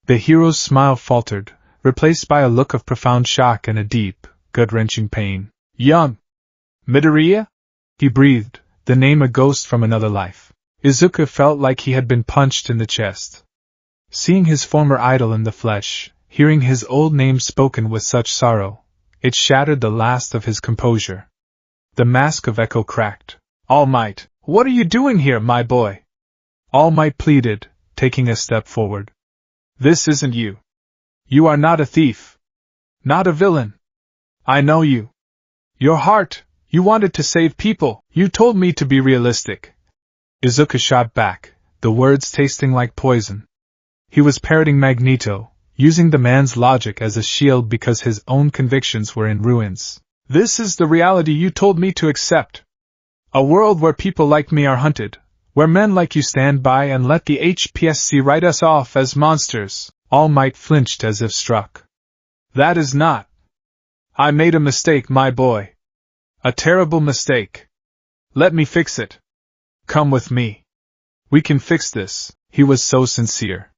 The hero's smile faltered, replaced by a look of profound shock and a deep, gut-wrenching pain. Young Midoriya? He breathed, the name a ghost from another life. Izuku felt like he had been punched in the chest. Seeing his former idol in the flesh, hearing his old name spoken with such sorrow, it shattered the last of his composure. The mask of Echo cracked. All Might, what are you doing here, my boy? All Might pleaded, taking a step forward. This isn't you. You are not a thief. Not a villain. I know you. Your heart, you wanted to save people, you told me to be realistic. Izuku shot back, the words tasting like poison. He was parroting Magneto, using the man's logic as a shield because his own convictions were in ruins. This is the reality you told me to accept. A world where people like me are hunted, where men like you stand by and let the HPSC write us off as monsters. All Might flinched as if struck. That is not. I made a mistake, my boy. A terrible mistake. Let me fix it. Come with me. We can fix this. He was so sincere.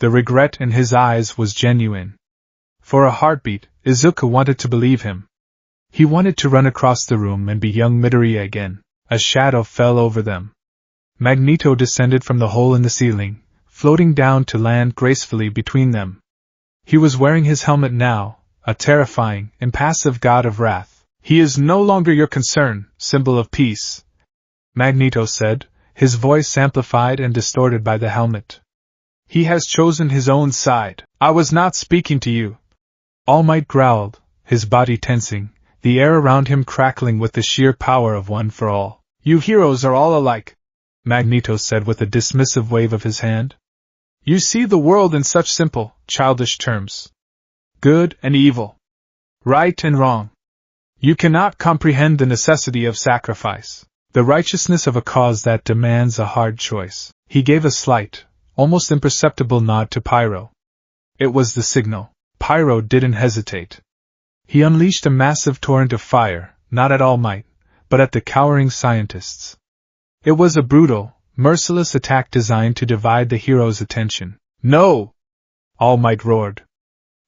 The regret in his eyes was genuine. For a heartbeat, Izuku wanted to believe him. He wanted to run across the room and be young Midoriya again. A shadow fell over them. Magneto descended from the hole in the ceiling, floating down to land gracefully between them. He was wearing his helmet now, a terrifying, impassive god of wrath. He is no longer your concern, symbol of peace, Magneto said, his voice amplified and distorted by the helmet. He has chosen his own side. I was not speaking to you. All Might growled, his body tensing, the air around him crackling with the sheer power of One for All. You heroes are all alike, Magneto said with a dismissive wave of his hand. You see the world in such simple, childish terms. Good and evil. Right and wrong. You cannot comprehend the necessity of sacrifice, the righteousness of a cause that demands a hard choice. He gave a slight, almost imperceptible nod to Pyro. It was the signal. Pyro didn't hesitate. He unleashed a massive torrent of fire, not at All Might, but at the cowering scientists. It was a brutal, merciless attack designed to divide the hero's attention. No! All Might roared.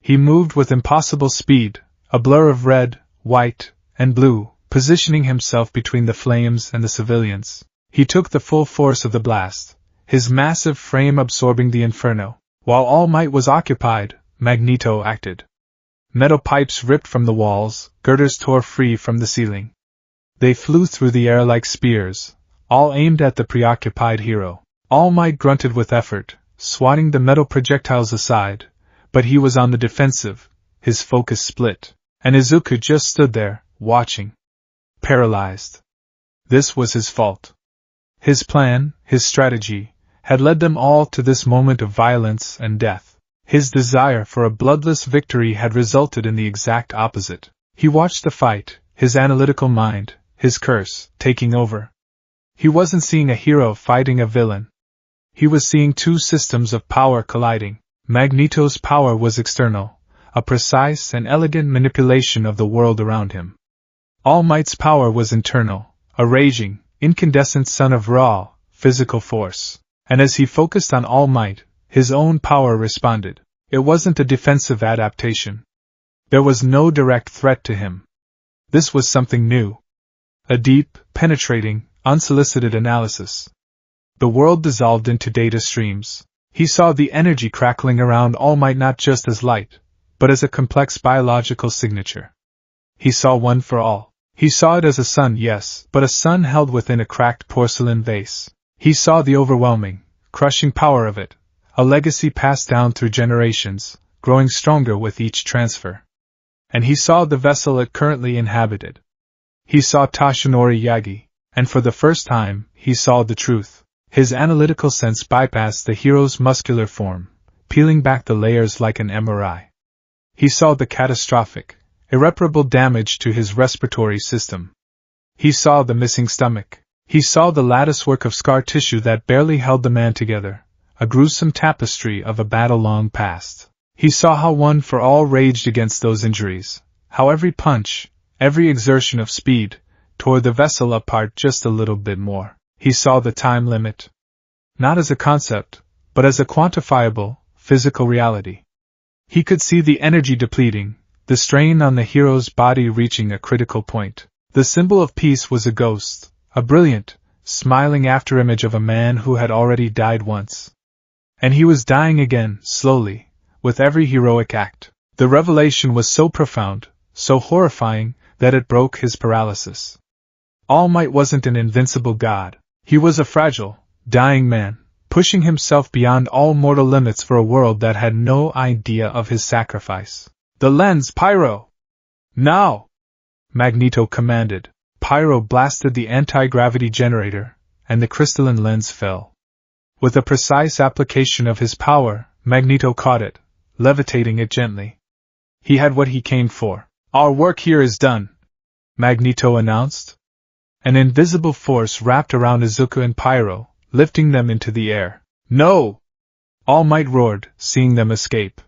He moved with impossible speed, a blur of red, white, and blue, positioning himself between the flames and the civilians. He took the full force of the blast, his massive frame absorbing the inferno. While All Might was occupied, Magneto acted. Metal pipes ripped from the walls, girders tore free from the ceiling. They flew through the air like spears, all aimed at the preoccupied hero. All Might grunted with effort, swatting the metal projectiles aside, but he was on the defensive, his focus split, and Izuku just stood there, watching. Paralyzed. This was his fault. His plan, his strategy, had led them all to this moment of violence and death. His desire for a bloodless victory had resulted in the exact opposite. He watched the fight, his analytical mind, his curse, taking over. He wasn't seeing a hero fighting a villain. He was seeing two systems of power colliding. Magneto's power was external, a precise and elegant manipulation of the world around him. All Might's power was internal, a raging, incandescent sun of raw, physical force. And as he focused on All Might, his own power responded. It wasn't a defensive adaptation. There was no direct threat to him. This was something new. A deep, penetrating, unsolicited analysis. The world dissolved into data streams. He saw the energy crackling around All Might not just as light, but as a complex biological signature. He saw One for All. He saw it as a sun, yes, but a sun held within a cracked porcelain vase. He saw the overwhelming, crushing power of it, a legacy passed down through generations, growing stronger with each transfer. And he saw the vessel it currently inhabited. He saw Tashinori Yagi, and for the first time, he saw the truth. His analytical sense bypassed the hero's muscular form, peeling back the layers like an MRI. He saw the catastrophic, irreparable damage to his respiratory system. He saw the missing stomach. He saw the latticework of scar tissue that barely held the man together, a gruesome tapestry of a battle long past. He saw how One for All raged against those injuries, how every punch, every exertion of speed, tore the vessel apart just a little bit more. He saw the time limit. Not as a concept, but as a quantifiable, physical reality. He could see the energy depleting, the strain on the hero's body reaching a critical point. The symbol of peace was a ghost, a brilliant, smiling afterimage of a man who had already died once. And he was dying again, slowly, with every heroic act. The revelation was so profound, so horrifying, that it broke his paralysis. All Might wasn't an invincible god. He was a fragile, dying man, pushing himself beyond all mortal limits for a world that had no idea of his sacrifice. The lens, Pyro! Now! Magneto commanded. Pyro blasted the anti-gravity generator, and the crystalline lens fell. With a precise application of his power, Magneto caught it, levitating it gently. He had what he came for. Our work here is done, Magneto announced. An invisible force wrapped around Izuku and Pyro, lifting them into the air. No! All Might roared, seeing them escape.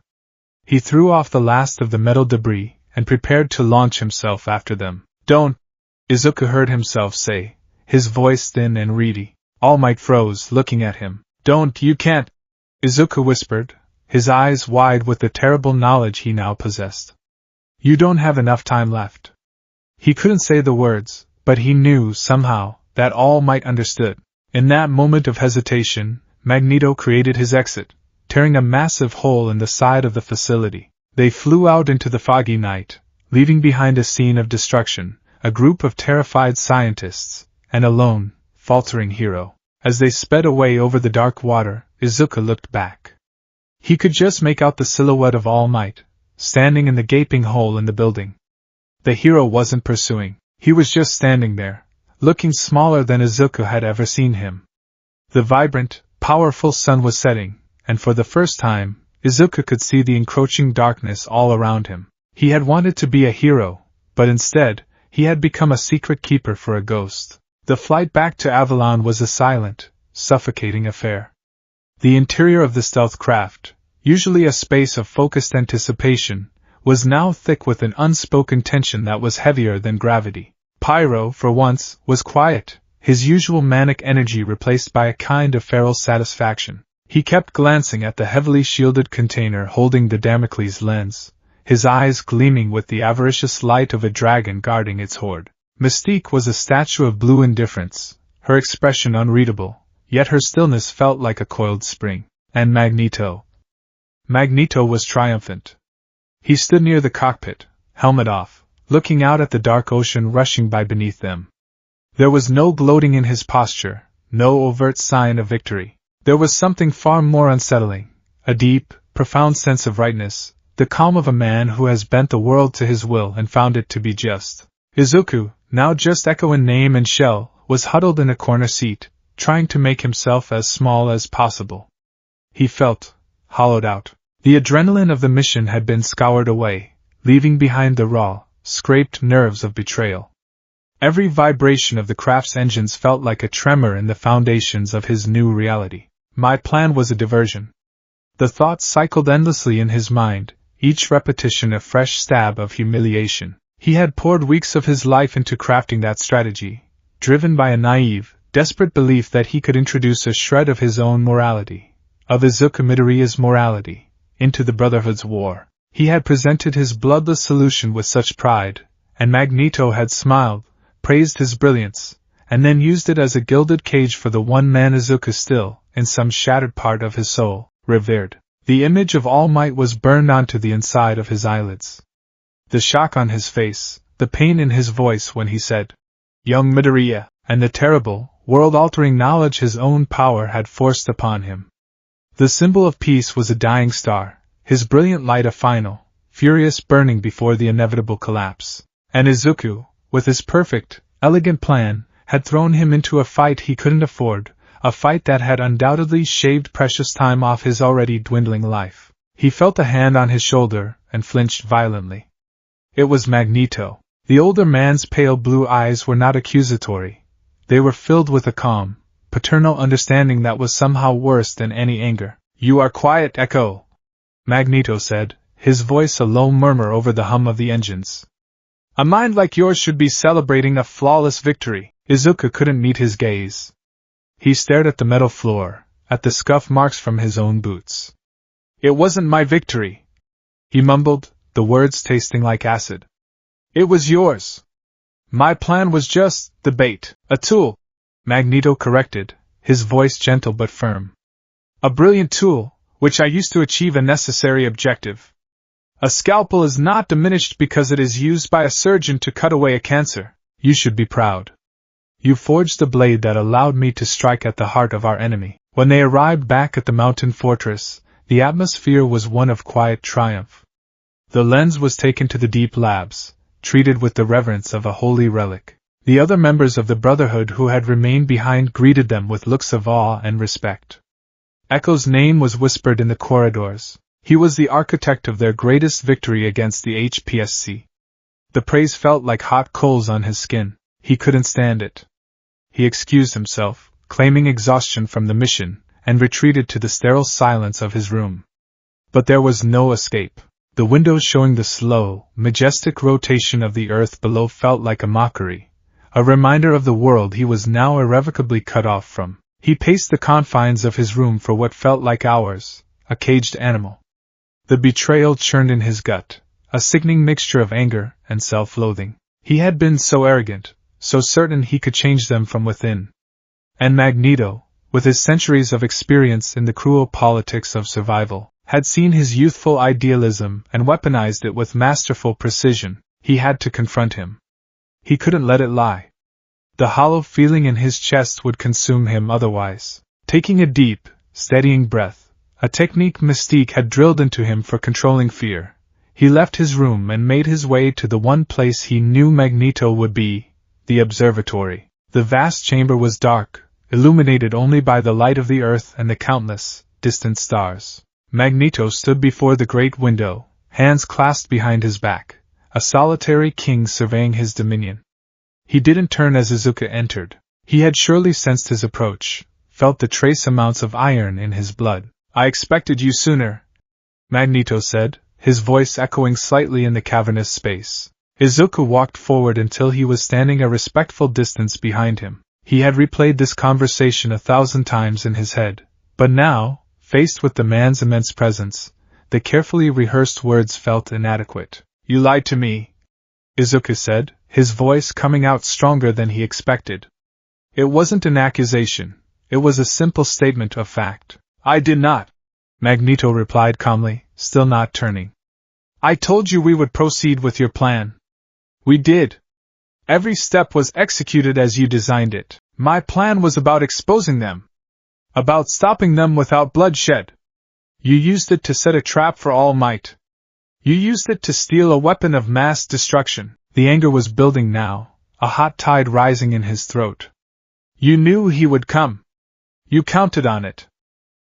He threw off the last of the metal debris, and prepared to launch himself after them. Don't! Izuku heard himself say, his voice thin and reedy. All Might froze, looking at him. Don't, you can't! Izuku whispered, his eyes wide with the terrible knowledge he now possessed. You don't have enough time left. He couldn't say the words, but he knew, somehow, that All Might understood. In that moment of hesitation, Magneto created his exit, tearing a massive hole in the side of the facility. They flew out into the foggy night, leaving behind a scene of destruction, a group of terrified scientists, and a lone, faltering hero. As they sped away over the dark water, Izuku looked back. He could just make out the silhouette of All Might, standing in the gaping hole in the building. The hero wasn't pursuing. He was just standing there, looking smaller than Izuku had ever seen him. The vibrant, powerful sun was setting, and for the first time, Izuku could see the encroaching darkness all around him. He had wanted to be a hero, but instead, he had become a secret keeper for a ghost. The flight back to Avalon was a silent, suffocating affair. The interior of the stealth craft, usually a space of focused anticipation, was now thick with an unspoken tension that was heavier than gravity. Pyro, for once, was quiet, his usual manic energy replaced by a kind of feral satisfaction. He kept glancing at the heavily shielded container holding the Damocles lens, his eyes gleaming with the avaricious light of a dragon guarding its hoard. Mystique was a statue of blue indifference, her expression unreadable, yet her stillness felt like a coiled spring. And Magneto. Magneto was triumphant. He stood near the cockpit, helmet off, looking out at the dark ocean rushing by beneath them. There was no gloating in his posture, no overt sign of victory. There was something far more unsettling, a deep, profound sense of rightness, the calm of a man who has bent the world to his will and found it to be just. Izuku, now just Echo in name and shell, was huddled in a corner seat, trying to make himself as small as possible. He felt hollowed out. The adrenaline of the mission had been scoured away, leaving behind the raw, scraped nerves of betrayal. Every vibration of the craft's engines felt like a tremor in the foundations of his new reality. My plan was a diversion. The thoughts cycled endlessly in his mind, each repetition a fresh stab of humiliation. He had poured weeks of his life into crafting that strategy, driven by a naive, desperate belief that he could introduce a shred of his own morality, of Izuku Midoriya's morality, into the Brotherhood's war. He had presented his bloodless solution with such pride, and Magneto had smiled, praised his brilliance, and then used it as a gilded cage for the one man Izuku still, in some shattered part of his soul, revered. The image of All Might was burned onto the inside of his eyelids. The shock on his face, the pain in his voice when he said, "Young Midoriya," and the terrible, world-altering knowledge his own power had forced upon him. The symbol of peace was a dying star, his brilliant light a final, furious burning before the inevitable collapse. And Izuku, with his perfect, elegant plan, had thrown him into a fight he couldn't afford, a fight that had undoubtedly shaved precious time off his already dwindling life. He felt a hand on his shoulder, and flinched violently. It was Magneto. The older man's pale blue eyes were not accusatory. They were filled with a calm, paternal understanding that was somehow worse than any anger. "You are quiet, Echo," Magneto said, his voice a low murmur over the hum of the engines. "A mind like yours should be celebrating a flawless victory." Izuku couldn't meet his gaze. He stared at the metal floor, at the scuff marks from his own boots. "It wasn't my victory," he mumbled, the words tasting like acid. "It was yours. My plan was just the bait, a tool," Magneto corrected, his voice gentle but firm. "A brilliant tool, which I used to achieve a necessary objective. A scalpel is not diminished because it is used by a surgeon to cut away a cancer. You should be proud. You forged the blade that allowed me to strike at the heart of our enemy." When they arrived back at the mountain fortress, the atmosphere was one of quiet triumph. The lens was taken to the deep labs, treated with the reverence of a holy relic. The other members of the Brotherhood who had remained behind greeted them with looks of awe and respect. Echo's name was whispered in the corridors. He was the architect of their greatest victory against the HPSC. The praise felt like hot coals on his skin. He couldn't stand it. He excused himself, claiming exhaustion from the mission, and retreated to the sterile silence of his room. But there was no escape. The windows showing the slow, majestic rotation of the earth below felt like a mockery, a reminder of the world he was now irrevocably cut off from. He paced the confines of his room for what felt like hours, a caged animal. The betrayal churned in his gut, a sickening mixture of anger and self-loathing. He had been so arrogant, so certain he could change them from within. And Magneto, with his centuries of experience in the cruel politics of survival, had seen his youthful idealism and weaponized it with masterful precision. He had to confront him. He couldn't let it lie. The hollow feeling in his chest would consume him otherwise. Taking a deep, steadying breath, a technique Mystique had drilled into him for controlling fear, he left his room and made his way to the one place he knew Magneto would be, the observatory. The vast chamber was dark, illuminated only by the light of the earth and the countless, distant stars. Magneto stood before the great window, hands clasped behind his back, a solitary king surveying his dominion. He didn't turn as Izuku entered. He had surely sensed his approach, felt the trace amounts of iron in his blood. "I expected you sooner," Magneto said, his voice echoing slightly in the cavernous space. Izuku walked forward until he was standing a respectful distance behind him. He had replayed this conversation 1,000 times in his head, but now, faced with the man's immense presence, the carefully rehearsed words felt inadequate. "You lied to me," Izuku said, his voice coming out stronger than he expected. It wasn't an accusation, it was a simple statement of fact. "I did not," Magneto replied calmly, still not turning. "I told you we would proceed with your plan. We did. Every step was executed as you designed it. My plan was about exposing them. About stopping them without bloodshed. You used it to set a trap for All Might. You used it to steal a weapon of mass destruction." The anger was building now, a hot tide rising in his throat. "You knew he would come. You counted on it.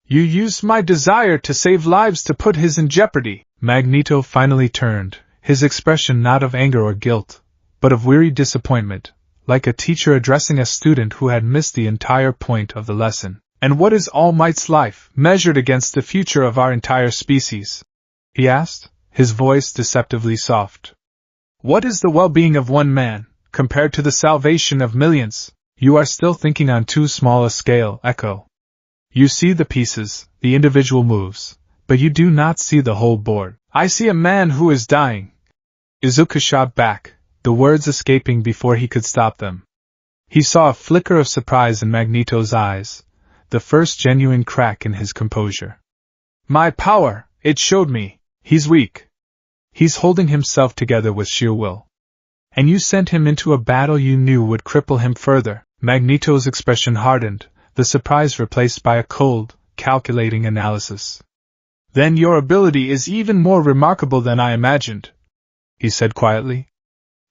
You used my desire to save lives to put his in jeopardy." Magneto finally turned, his expression not of anger or guilt, but of weary disappointment, like a teacher addressing a student who had missed the entire point of the lesson. "And what is All Might's life, measured against the future of our entire species?" he asked, his voice deceptively soft. "What is the well-being of one man, compared to the salvation of millions?" "You are still thinking on too small a scale, Echo. You see the pieces, the individual moves, but you do not see the whole board." "I see a man who is dying," Izuku shot back, the words escaping before he could stop them. He saw a flicker of surprise in Magneto's eyes, the first genuine crack in his composure. "My power, it showed me. He's weak. He's holding himself together with sheer will. And you sent him into a battle you knew would cripple him further." Magneto's expression hardened, the surprise replaced by a cold, calculating analysis. "Then your ability is even more remarkable than I imagined," he said quietly.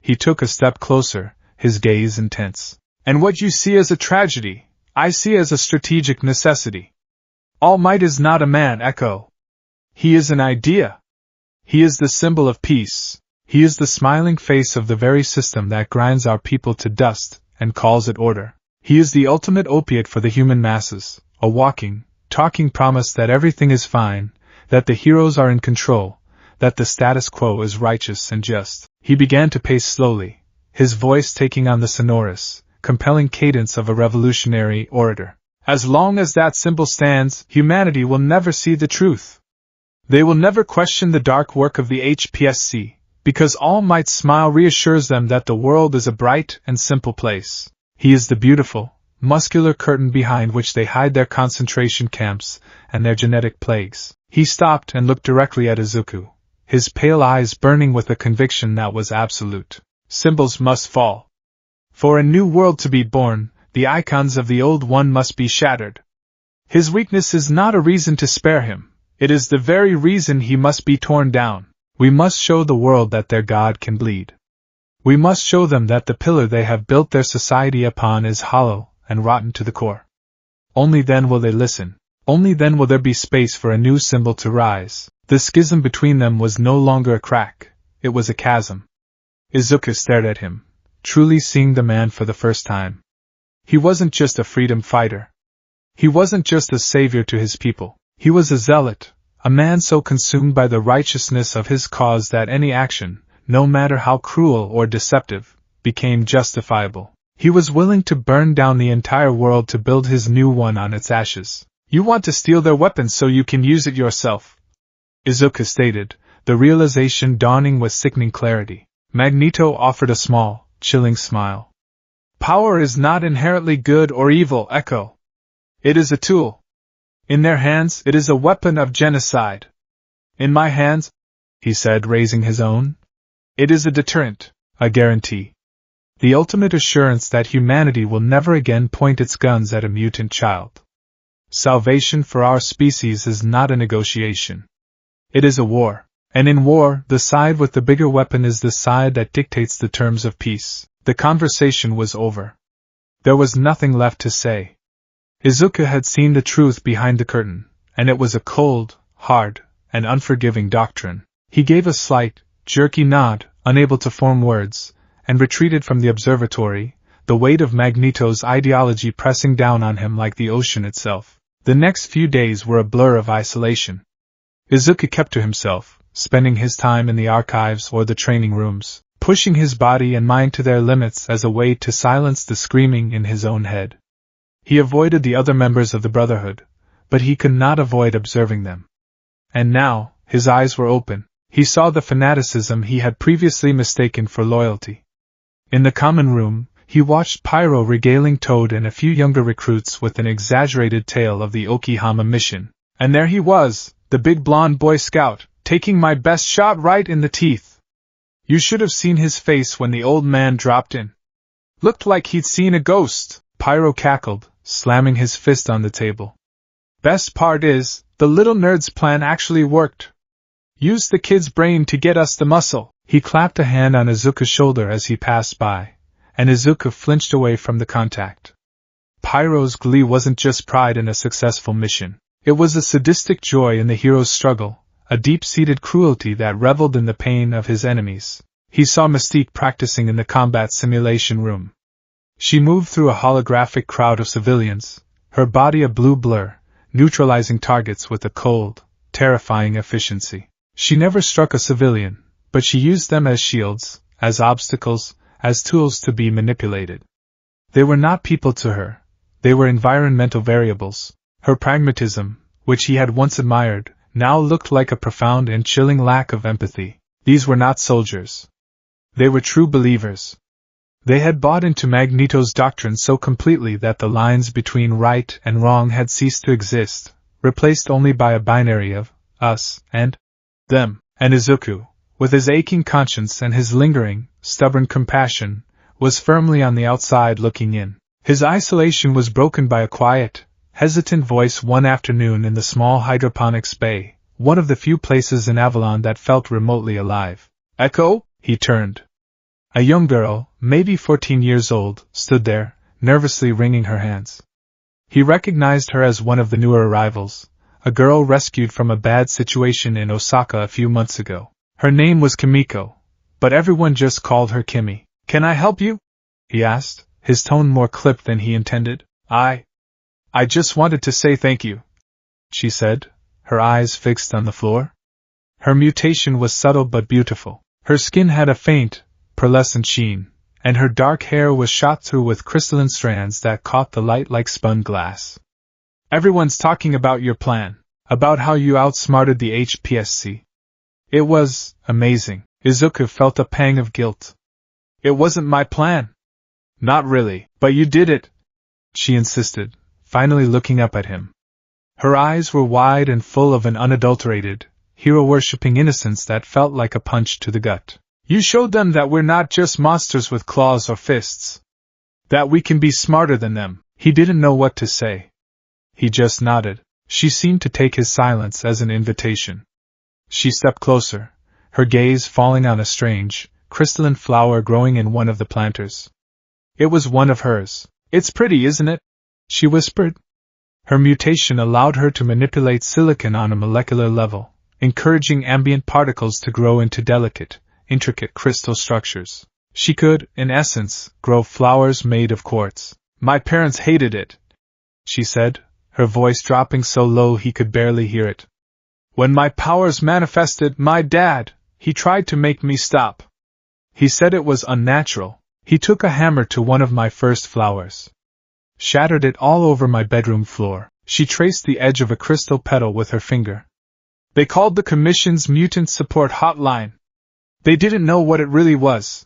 He took a step closer, his gaze intense. "And what you see as a tragedy, I see as a strategic necessity. All Might is not a man, Echo. He is an idea. He is the symbol of peace. He is the smiling face of the very system that grinds our people to dust and calls it order. He is the ultimate opiate for the human masses, a walking, talking promise that everything is fine, that the heroes are in control, that the status quo is righteous and just." He began to pace slowly, his voice taking on the sonorous, compelling cadence of a revolutionary orator. As long as that symbol stands, humanity will never see the truth. They will never question the dark work of the HPSC, because All Might's smile reassures them that the world is a bright and simple place. He is the beautiful, muscular curtain behind which they hide their concentration camps and their genetic plagues. He stopped and looked directly at Izuku, his pale eyes burning with a conviction that was absolute. Symbols must fall. For a new world to be born, the icons of the old one must be shattered. His weakness is not a reason to spare him, it is the very reason he must be torn down. We must show the world that their God can bleed. We must show them that the pillar they have built their society upon is hollow and rotten to the core. Only then will they listen. Only then will there be space for a new symbol to rise. The schism between them was no longer a crack, it was a chasm. Izuku stared at him, truly seeing the man for the first time. He wasn't just a freedom fighter. He wasn't just a savior to his people. He was a zealot, a man so consumed by the righteousness of his cause that any action, no matter how cruel or deceptive, became justifiable. He was willing to burn down the entire world to build his new one on its ashes. You want to steal their weapons so you can use it yourself, Izuku stated, the realization dawning with sickening clarity. Magneto offered a small, chilling smile. Power is not inherently good or evil, Echo. It is a tool. In their hands, it is a weapon of genocide. In my hands, he said, raising his own, it is a deterrent, a guarantee. The ultimate assurance that humanity will never again point its guns at a mutant child. Salvation for our species is not a negotiation. It is a war. And in war, the side with the bigger weapon is the side that dictates the terms of peace. The conversation was over. There was nothing left to say. Izuku had seen the truth behind the curtain, and it was a cold, hard, and unforgiving doctrine. He gave a slight, jerky nod, unable to form words, and retreated from the observatory, the weight of Magneto's ideology pressing down on him like the ocean itself. The next few days were a blur of isolation. Izuku kept to himself, spending his time in the archives or the training rooms, pushing his body and mind to their limits as a way to silence the screaming in his own head. He avoided the other members of the Brotherhood, but he could not avoid observing them. And now, his eyes were open. He saw the fanaticism he had previously mistaken for loyalty. In the common room, he watched Pyro regaling Toad and a few younger recruits with an exaggerated tale of the Okihama mission. And there he was, the big blonde Boy Scout, taking my best shot right in the teeth. You should have seen his face when the old man dropped in. Looked like he'd seen a ghost, Pyro cackled, slamming his fist on the table. Best part is, the little nerd's plan actually worked. Used the kid's brain to get us the muscle. He clapped a hand on Izuku's shoulder as he passed by, and Izuku flinched away from the contact. Pyro's glee wasn't just pride in a successful mission. It was a sadistic joy in the hero's struggle, a deep-seated cruelty that reveled in the pain of his enemies. He saw Mystique practicing in the combat simulation room. She moved through a holographic crowd of civilians, her body a blue blur, neutralizing targets with a cold, terrifying efficiency. She never struck a civilian, but she used them as shields, as obstacles, as tools to be manipulated. They were not people to her, they were environmental variables. Her pragmatism, which he had once admired, now looked like a profound and chilling lack of empathy. These were not soldiers. They were true believers. They had bought into Magneto's doctrine so completely that the lines between right and wrong had ceased to exist, replaced only by a binary of us and them. And Izuku, with his aching conscience and his lingering, stubborn compassion, was firmly on the outside looking in. His isolation was broken by a quiet, hesitant voice one afternoon in the small hydroponics bay, one of the few places in Avalon that felt remotely alive. Echo? He turned. A young girl, maybe 14 years old, stood there, nervously wringing her hands. He recognized her as one of the newer arrivals, a girl rescued from a bad situation in Osaka a few months ago. Her name was Kimiko, but everyone just called her Kimmy. Can I help you? He asked, his tone more clipped than he intended. I just wanted to say thank you, she said, her eyes fixed on the floor. Her mutation was subtle but beautiful. Her skin had a faint, pearlescent sheen, and her dark hair was shot through with crystalline strands that caught the light like spun glass. Everyone's talking about your plan, about how you outsmarted the HPSC. It was amazing. Izuku felt a pang of guilt. It wasn't my plan. Not really, but you did it, she insisted, finally looking up at him. Her eyes were wide and full of an unadulterated, hero-worshipping innocence that felt like a punch to the gut. You showed them that we're not just monsters with claws or fists. That we can be smarter than them. He didn't know what to say. He just nodded. She seemed to take his silence as an invitation. She stepped closer, her gaze falling on a strange, crystalline flower growing in one of the planters. It was one of hers. It's pretty, isn't it? She whispered. Her mutation allowed her to manipulate silicon on a molecular level, encouraging ambient particles to grow into delicate, intricate crystal structures. She could, in essence, grow flowers made of quartz. My parents hated it, she said, her voice dropping so low he could barely hear it. When my powers manifested, my dad, he tried to make me stop. He said it was unnatural. He took a hammer to one of my first flowers. Shattered it all over my bedroom floor. She traced the edge of a crystal petal with her finger. They called the Commission's Mutant Support Hotline. They didn't know what it really was.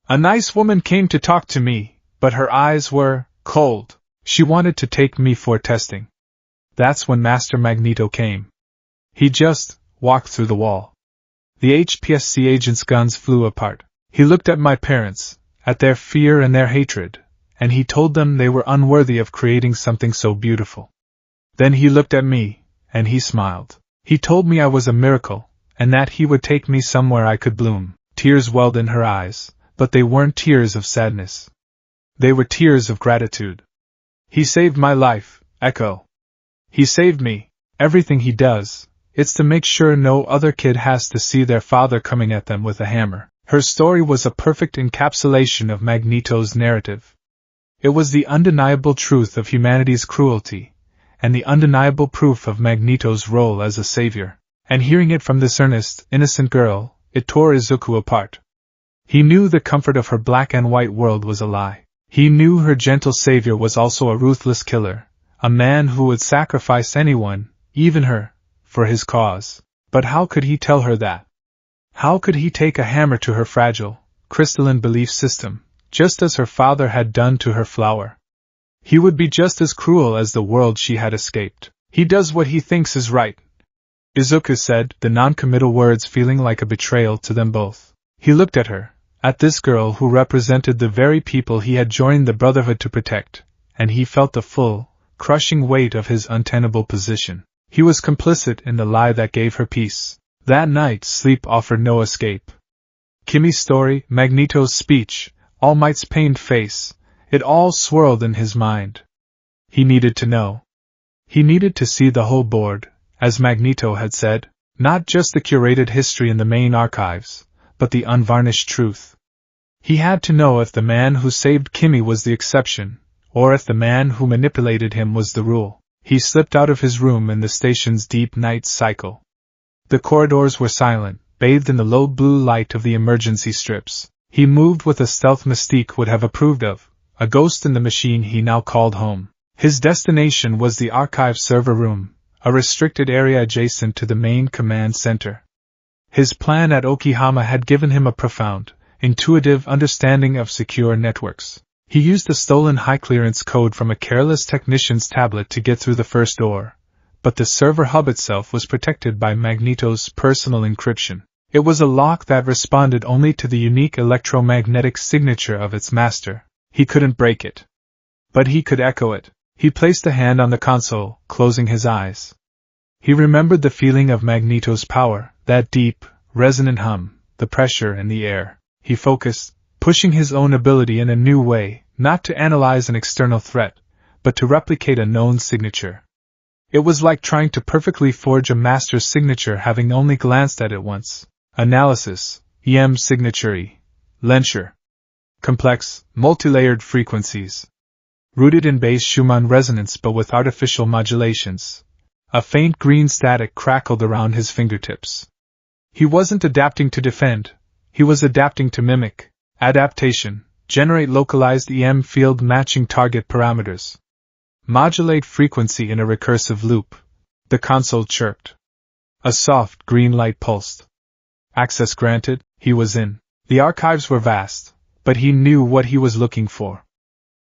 A nice woman came to talk to me, but her eyes were cold. She wanted to take me for testing. That's when Master Magneto came. He just walked through the wall. The HPSC agent's guns flew apart. He looked at my parents, at their fear and their hatred, and he told them they were unworthy of creating something so beautiful. Then he looked at me, and he smiled. He told me I was a miracle, and that he would take me somewhere I could bloom. Tears welled in her eyes, but they weren't tears of sadness. They were tears of gratitude. He saved my life, Echo. He saved me. Everything he does, it's to make sure no other kid has to see their father coming at them with a hammer. Her story was a perfect encapsulation of Magneto's narrative. It was the undeniable truth of humanity's cruelty, and the undeniable proof of Magneto's role as a savior. And hearing it from this earnest, innocent girl, it tore Izuku apart. He knew the comfort of her black and white world was a lie. He knew her gentle savior was also a ruthless killer, a man who would sacrifice anyone, even her, for his cause. But how could he tell her that? How could he take a hammer to her fragile, crystalline belief system, just as her father had done to her flower? He would be just as cruel as the world she had escaped. He does what he thinks is right, Izuku said, the non-committal words feeling like a betrayal to them both. He looked at her, at this girl who represented the very people he had joined the Brotherhood to protect, and he felt the full, crushing weight of his untenable position. He was complicit in the lie that gave her peace. That night, sleep offered no escape. Kimmy's story, Magneto's speech, All Might's pained face, it all swirled in his mind. He needed to know. He needed to see the whole board, as Magneto had said, not just the curated history in the main archives, but the unvarnished truth. He had to know if the man who saved Kimmy was the exception, or if the man who manipulated him was the rule. He slipped out of his room in the station's deep night cycle. The corridors were silent, bathed in the low blue light of the emergency strips. He moved with a stealth Mystique would have approved of, a ghost in the machine he now called home. His destination was the archive server room, a restricted area adjacent to the main command center. His plan at Okihama had given him a profound, intuitive understanding of secure networks. He used a stolen high-clearance code from a careless technician's tablet to get through the first door, but the server hub itself was protected by Magneto's personal encryption. It was a lock that responded only to the unique electromagnetic signature of its master. He couldn't break it. But he could echo it. He placed a hand on the console, closing his eyes. He remembered the feeling of Magneto's power, that deep, resonant hum, the pressure in the air. He focused, pushing his own ability in a new way, not to analyze an external threat, but to replicate a known signature. It was like trying to perfectly forge a master's signature having only glanced at it once. Analysis, EM signature, Lensure. Complex, multilayered frequencies. Rooted in base Schumann resonance but with artificial modulations. A faint green static crackled around his fingertips. He wasn't adapting to defend, he was adapting to mimic. Adaptation, generate localized EM field matching target parameters. Modulate frequency in a recursive loop. The console chirped. A soft green light pulsed. Access granted, he was in. The archives were vast, but he knew what he was looking for.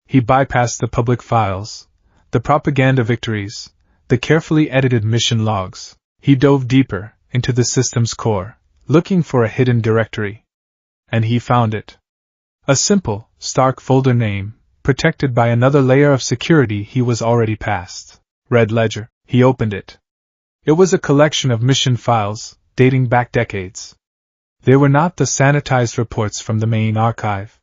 He bypassed the public files, the propaganda victories, the carefully edited mission logs. He dove deeper into the system's core, looking for a hidden directory. And he found it. A simple, stark folder name, protected by another layer of security he was already past. Red Ledger. He opened it. It was a collection of mission files, dating back decades. They were not the sanitized reports from the main archive.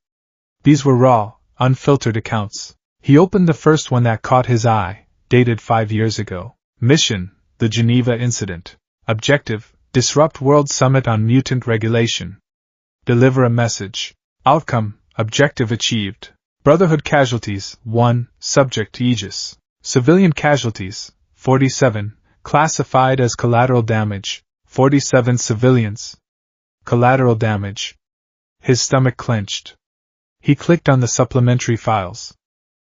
These were raw, unfiltered accounts. He opened the first one that caught his eye, dated 5 years ago. Mission: the Geneva Incident. Objective: disrupt World Summit on Mutant Regulation. Deliver a message. Outcome: objective achieved. Brotherhood casualties: 1. Subject Aegis. Civilian casualties: 47. Classified as collateral damage: 47 civilians. Collateral damage. His stomach clenched. He clicked on the supplementary files.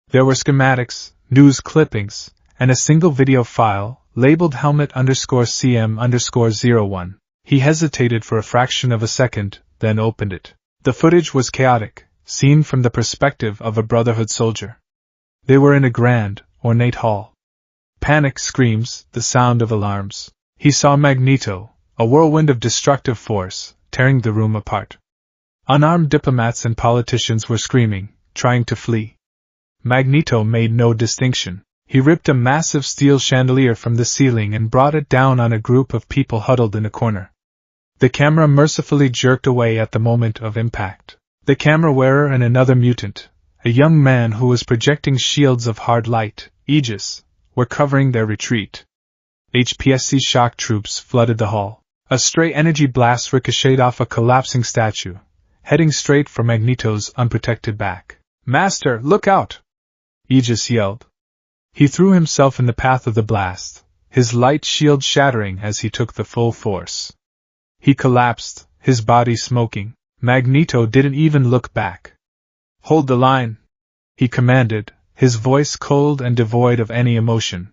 There were schematics, news clippings, and a single video file, labeled helmet_CM_01. He hesitated for a fraction of a second, then opened it. The footage was chaotic, seen from the perspective of a Brotherhood soldier. They were in a grand, ornate hall. Panic screams, the sound of alarms. He saw Magneto, a whirlwind of destructive force, tearing the room apart. Unarmed diplomats and politicians were screaming, trying to flee. Magneto made no distinction. He ripped a massive steel chandelier from the ceiling and brought it down on a group of people huddled in a corner. The camera mercifully jerked away at the moment of impact. The camera wearer and another mutant, a young man who was projecting shields of hard light, Aegis, were covering their retreat. HPSC shock troops flooded the hall. A stray energy blast ricocheted off a collapsing statue, heading straight for Magneto's unprotected back. "Master, look out!" Aegis yelled. He threw himself in the path of the blast, his light shield shattering as he took the full force. He collapsed, his body smoking. Magneto didn't even look back. "Hold the line," he commanded, his voice cold and devoid of any emotion.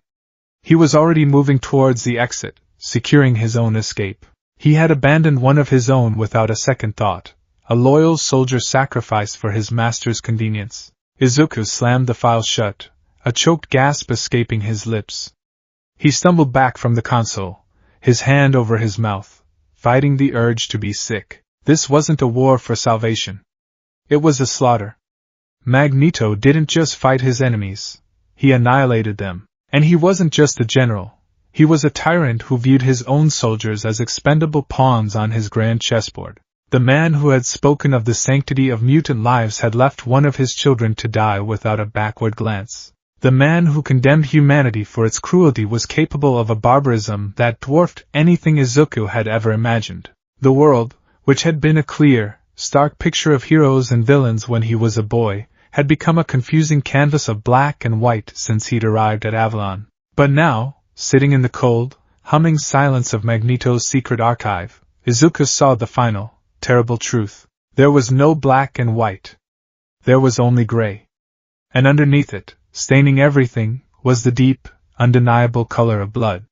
He was already moving towards the exit, securing his own escape. He had abandoned one of his own without a second thought, a loyal soldier sacrificed for his master's convenience. Izuku slammed the file shut, a choked gasp escaping his lips. He stumbled back from the console, his hand over his mouth, fighting the urge to be sick. This wasn't a war for salvation. It was a slaughter. Magneto didn't just fight his enemies, he annihilated them. And he wasn't just a general, he was a tyrant who viewed his own soldiers as expendable pawns on his grand chessboard. The man who had spoken of the sanctity of mutant lives had left one of his children to die without a backward glance. The man who condemned humanity for its cruelty was capable of a barbarism that dwarfed anything Izuku had ever imagined. The world, which had been a clear, stark picture of heroes and villains when he was a boy, had become a confusing canvas of black and white since he'd arrived at Avalon. But now, sitting in the cold, humming silence of Magneto's secret archive, Izuku saw the final, terrible truth. There was no black and white. There was only gray. And underneath it, staining everything, was the deep, undeniable color of blood.